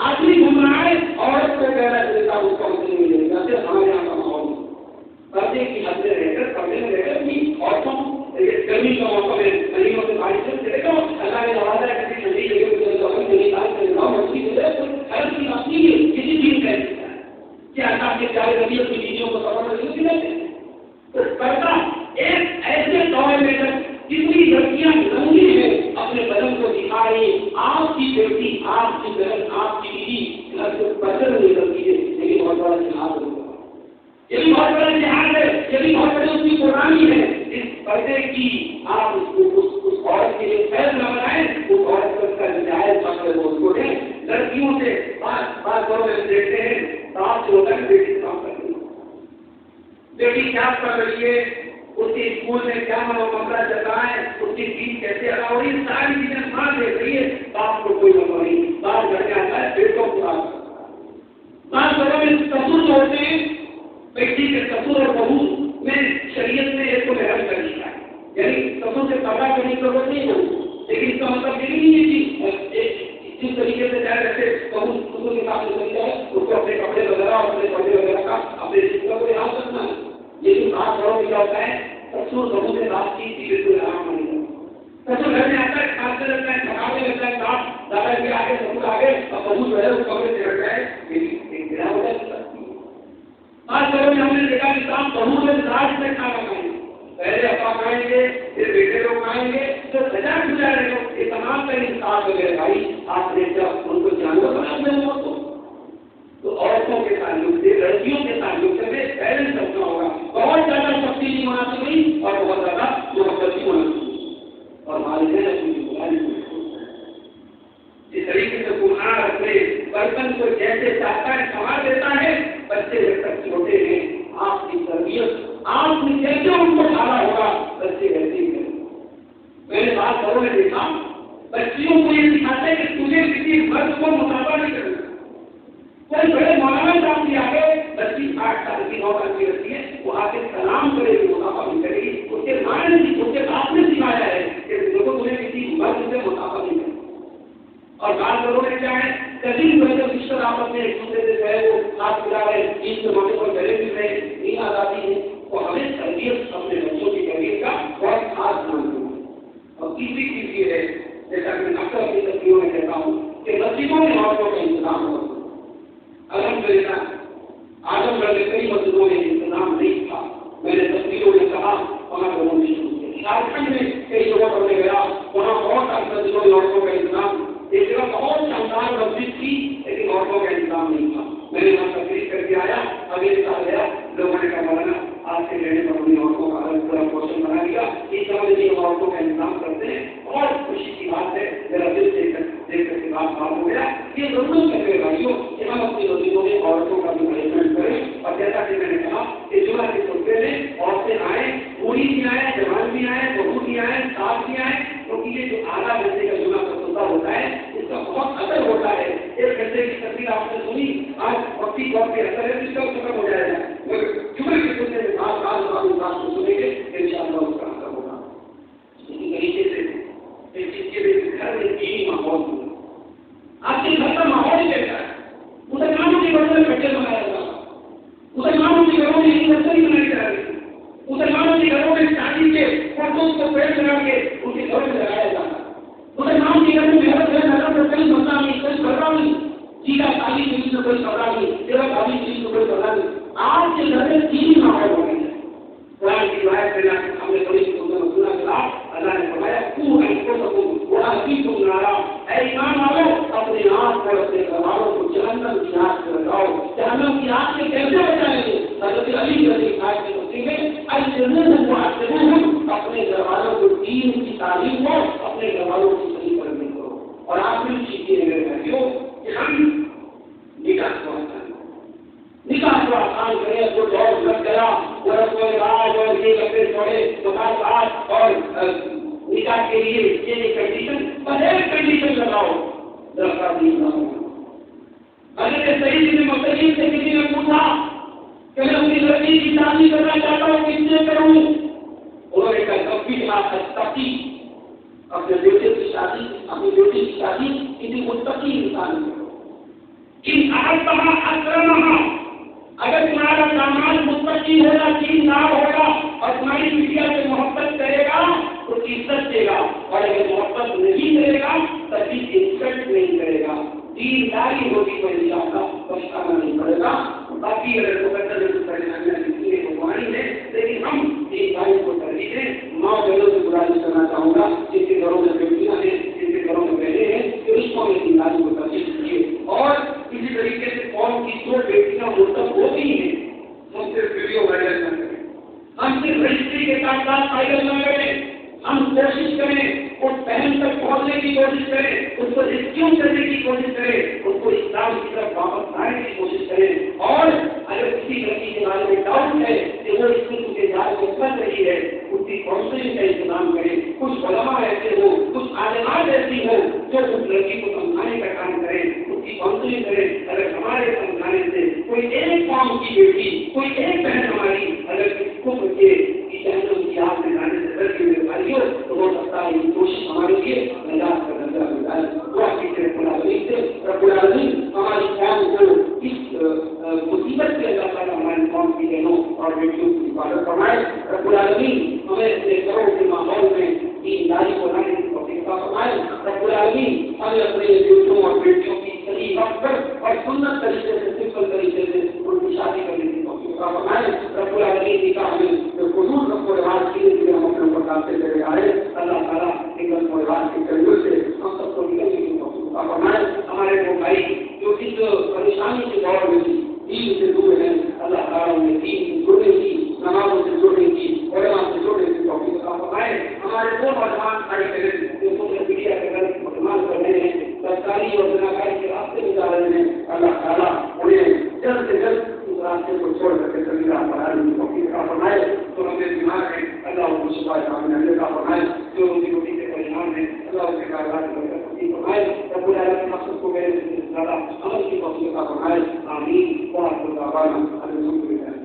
آدمی گھوم رہا ہے عورت کو کہہ رہا ہے اس کا اسے نہیں ملے گا. صرف ہمارے یہاں کا ماحول پردے کی حد میں رہ کر پردے میں رہ کر اپنی عورتوں گرمی کا موقع میں مہینوں سے بارش سے چلے گا. اللہ نے نوازا ہے کسی ٹھنڈی جگہ کسی چیز کا کیا اللہ کے پیارے نبی کی چیزوں کو سفر نہیں ملتے. تو کرتا ایک ایسے دور میں جتنی لڑکیاں رنگی ہیں اپنے بدن کو دکھائے. آپ کی بیٹی آپ کی بہن آپ کی بیوی گھر سے بدل نہیں کرتی ہے لیکن بہت بڑا جہاد ہوگا. یہ بھی بہت بڑا جہاد ہے. یہ بھی بہت بڑی اس کی قربانی ہے. اس پردے کی آپ اس عورت کے لیے خیر نہ بنائیں. اس عورت کو اس کا جائز پکڑے وہ اس کو دیں. لڑکیوں سے بات کرو میں دیکھتے ہیں صاف سے ہوتا ہے بیٹی کام کر رہی ہے. بیٹی کیا کر رہی ہے اس کے اسکول میں کیا معاملہ چل رہا ہے اس کی فیس کیسے ادا ہو رہی ہے ساری چیزیں ماں دیکھ رہی ہے. باپ کو کوئی نہ نہیں. باپ گھر میں آتا ہے بیٹوں کو بات کرو میں قصور جو ہوتے ہیں بیٹی کے قصور اور بہو میں شریعت میں ایک کو محرم کر دیا ہے. یعنی قصور سے پردہ کرنے کی ضرورت نہیں ہو لیکن اس کا مطلب یہ نہیں ہے کہ جس طریقے سے جائے رہتے بہو قصور کے ساتھ چلی جائے اس کو اپنے کپڑے وغیرہ اور اپنے کپڑے وغیرہ کا اپنے سسٹم کو یاد رکھنا ہے. لیکن بات کرو کیا ہوتا ہے قصور بہو سے بات کی تھی بالکل آرام نہیں ہوتا. قصور گھر میں آتا ہے کھانسے لگتا ہے تھکانے لگتا ہے کام دادا کے آگے قصور آگے اور بہو جو ہے اس کپڑے سے ہٹ جائے ایک گرا ہو جائے. بات کرو ہم نے دیکھا کہ بہو میں راج میں کھانا کھائیں گے. پہلے ابا کھائیں گے پھر بیٹے لوگ کھائیں گے تو سجا گزارے لوگ یہ تمام کا انصاف وغیرہ بھائی آپ نے جب ان کو جانور بنا دیں تو عورتوں کے تعلق سے لڑکیوں کے تعلق سے پیرنٹس رکھنا ہوگا. بہت زیادہ سختی نہیں ہونا چاہیے اور بہت زیادہ محبت بھی ہونا چاہیے. اور والدین اپنی بخاری جس طریقے سے کمہار اپنے برتن کو جیسے چاہتا ہے سنبھال دیتا ہے بچے جب تک چھوٹے ہیں آپ کی تربیت آپ نے جیسے ان کو ڈالا ہوگا بچے ویسے ہی کریں. میں نے بات گھروں میں دیکھا بچیوں کو یہ سکھاتے ہیں کہ تجھے کسی مرد کو مطالبہ نہیں کرنا. کوئی بڑے مولانا صاحب کی آگے بچی 8 سال کی 9 سال کی رہتی ہے وہ آ کے سلام کرے گی منافع نہیں کرے گی. اس کے ماں نے اس کے باپ نے سکھایا ہے کہ دیکھو تمہیں کسی مرد سے منافع نہیں کرنا. اور بات کرو میں کیا ہے کبھی بھی رشتہ آپس میں ایک دوسرے سے ہے وہ ہاتھ ملا رہے عید کے موقع پر گلے مل رہے نہیں آزادی ہے تو ہمیں تربیت اپنے بچوں کی تربیت کا بہت خاص دھیان دینا ہے. اور تیسری چیز یہ ہے جیسا کہ میں اکثر اپنی تصویروں میں کہتا ہوں کہ مسجدوں میں عورتوں کا انتظام ہو. الحمدللہ اعظم گڑھ کے کئی مسجدوں میں انتظام نہیں تھا. میں نے تصویروں میں کہا وہاں لوگوں نے شروع کیا. جھارکھنڈ میں کئی جگہوں پر میں گیا وہاں بہت ساری مسجدوں میں عورتوں کا انتظام. ایک جگہ بہت شاندار مسجد تھی لیکن عورتوں کا انتظام نہیں تھا. میں نے وہاں تقریر کر کے آیا اگلے سال گیا لوگوں نے کہا مولانا آپ سے لینے پر انہیں عورتوں کا الگ پورا پورشن بنا لیا اس طرح کی عورتوں کا انتظام کرتے ہیں. اور خوشی کی بات ہے, میرا دل دیکھ کر کے بات ہو گیا. یہ ضرورت ہے میرے بھائیوں کہ ہم اپنی مسجدوں میں عورتوں کا بھی مینجمنٹ کریں. اور جیسا کہ میں نے کہا کہ جمعہ کے خطبے میں عورتیں آئیں, بوڑھی بھی آئیں, جوان بھی آئیں, بہو بھی آئیں, صاحب بھی آئیں, کیونکہ یہ جو آدھا گھنٹے کا جمعہ کا خطبہ ہوتا ہے اس کا بہت اثر ہوتا ہے. 1 گھنٹے کی تقریر آپ نے سنی, آج وقتی طور پہ اثر ہے تو اس کا ختم ہو جائے گا. جمعے کے خطبے میں بات کو سنیں گے انشاءاللہ اس کا اثر ہوگا. اسی طریقے سے اس چیز کے لیے گھر میں دینی ماحول ہو. آپ کے گھر کا ماحول کیسا ہے؟ مسلمانوں کے گھروں میں بچے بنایا جاتا ہے, مسلمانوں کے گھروں میں یونیورسٹی بنائی جا رہی ہے, مسلمانوں کے گھروں میں شادی کے فوٹوز کو پیڑ لگا کے ان کے گھروں میں لگایا جاتا ہے. مسلمانوں کے گھروں میں محبت ہے, کوئی مسئلہ نہیں, کوئی خبر نہیں, سیدھا تعلیم چیز میں کوئی خبر نہیں, تیرا تعلیم چیز میں کوئی خبر نہیں. آپ کے گھر میں دینی ماحول ہو گئی ہے. قرآن کی روایت میں ہم نے بڑی سنا کہ اللہ نے فرمایا اے ایمان والو اپنے آپ اور اپنے گھر والوں کو جہنم کی آگ سے بچاؤ. جہنم کی آگ سے کیسے بچائیں گے؟ حضرت علی رضی اللہ عنہ کی اپنے گھر والوں کو دین کی تعلیم ہو, اپنے گھر والوں کی صحیح پرورش کرو. اور آپ بھی سیکھیے میرے بھائیوں کہ ہم نکاح کو آسان کریں. جو دور لگ گیا وہ رسم و رواج اور یہ کپڑے چھوڑے مقاصد اور نکاح کے لیے یہ کنڈیشن, بس ایک کنڈیشن لگاؤ, درخواست نہیں ہو. اگر صحیح نے مستقیم سے کسی نے پوچھا کہ میں اپنی لڑکی کی شادی کرنا چاہتا ہوں, کس سے کروں؟ انہوں نے کہا تقی, اپنے بیٹے کی شادی, اپنی بیٹی کی شادی کسی متقی انسان سے کرو. ان احبها اکرمها, اگر تمہارا داماد متقی ہوگا, دیندار ہوگا اور تمہاری بیٹیا سے محبت کرے گا تو عزت دے گا, اور اگر محبت نہیں کرے گا تبھی عزت نہیں کرے گا. دینداری ہوگی تو انشاءاللہ پچھتانا نہیں پڑے گا. باقی اگر پریشانیاں بھگوانی ہے, لیکن ہم دینداری کو ترجیح دیں. ماں بہنوں سے گزارش کرنا چاہوں گا جن کے گھروں میں بیٹیاں ہیں, جن کے گھروں میں بہنیں ہیں, کہ اس کو میں دینداری کو ترجیح دیجیے. اور اسی طریقے سے قوم کی جو بیٹیاں مرتب ہوتی ہیں ہم صرف ویڈیو وائرل نہ کریں, ہم صرف رجسٹری کے ساتھ ساتھ وائرل نہ کریں. ہم کوشش کریں اس بہن تک پہنچنے کی کوشش کریں, اس کو ریسکیو کرنے کی کوشش کریں, اس کو اسلام کی طرف واپس لانے کی کوشش کریں. اور اگر کسی لڑکی کے بارے میں ڈاؤٹ ہے کہ وہ اس کو کے جال میں پھنس رہی ہے, اس کی کاؤنسلنگ کا انتظام کریں. کچھ علماء ایسے ہو, کچھ عالمات ایسی ہو جو اس لڑکی کو سمجھانے کا کام کریں, اس کی کاؤنسلنگ کریں. اگر ہمارے سمجھانے سے کوئی ایک قوم کی بیٹی, کوئی ایک بہن ہماری اگر اس کو بچے کی جہنم کی آگ میں جانے سے ڈر کے میرے بھائیوں, تو ہو سکتا ہے یہ کوشش ہمارے لیے نجات کا درجہ مل جائے. رب العالمین ہماری قوم کو اس مصیبت سے اللہ تعالیٰ ہماری قوم کی بہنوں اور بیٹیوں کی حفاظت فرمائے. رب العالمین ہمیں اپنے گھروں کے ماحول میں دینداری کو لانے کی توفیق فرمائے. رب العالمین ہمیں اپنے بیٹوں اور بیٹیوں کی صحیح وقت پر اور سنت طریقے سے, سمپل طریقے سے ان کی شادی کرنے کی توفیق فرمائے. رب العالمین نکاح میں جو حضور رسم و رواج کے لیے ہم اپنے اوپر ڈالتے چلے آ رہے, اللہ تعالیٰ ایک رسم و رواج کے ذریعے سے ہم سب کو نکلنے کی توفیق فرمائے. ہمارے وہ بھائی جو اس پریشانی کے دور میں بھی دین سے دور ہیں, اللہ تعالیٰ انہیں دین سے جڑنے کی, نمازوں سے جڑنے کی, علماء سے جڑنے کی توفیق فرمائے. ہمارے وہ نوجوان بھائی بہن جو سوشل میڈیا کے غلط استعمال کر رہے ہیں, بدکاری اور زناکاری کے راستے میں جا رہے ہیں, اللہ تعالیٰ انہیں جلد سے جلد اس راستے کو چھوڑ کر کے سبھی راہ پر آنے کی توفیق فرمائے. جو ہمیں بیمار ہیں اللہ ان کو شفا کامل عطا فرمائے. جو روزی روٹی سے پریشان ہیں اللہ ان کے کاروبار کی برکت نصیب فرمائے. رب العالمین مقصد کو میرے سے زیادہ عمل کی توفیق عطا فرمائے. آمین. وآخر دعوانا الحمدللہ.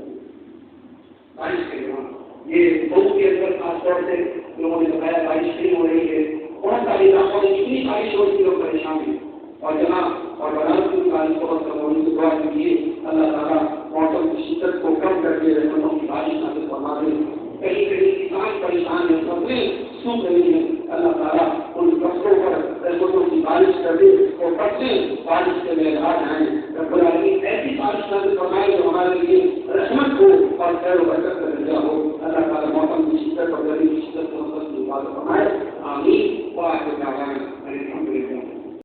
بارش کے دوران یہ ملک کے اندر خاص طور سے لوگوں نے بتایا بارش نہیں ہو رہی ہے, بہت ساری علاقوں میں اتنی بارش ہو رہی ہے لوگ پریشان ہیں. اور جناب اور بنارس کی بارش بہت ہونے سے دعا کیجیے اللہ تعالیٰ موسم کی شدت کو کم کر کے رحمتوں کی بارش نازل فرما دے. کہیں کہیں کسان پریشان ہیں, فصلیں سوکھ رہی ہیں, اللہ تعالیٰ ان فصلوں پر رحمتوں کی بارش کر دے اور فصلیں بارش کے معیار آئیں. رب العالمین ایسی بارش نازل فرمائے جو ہمارے لیے رحمت ہو اور خیر و برکت کا ذریعہ ہو.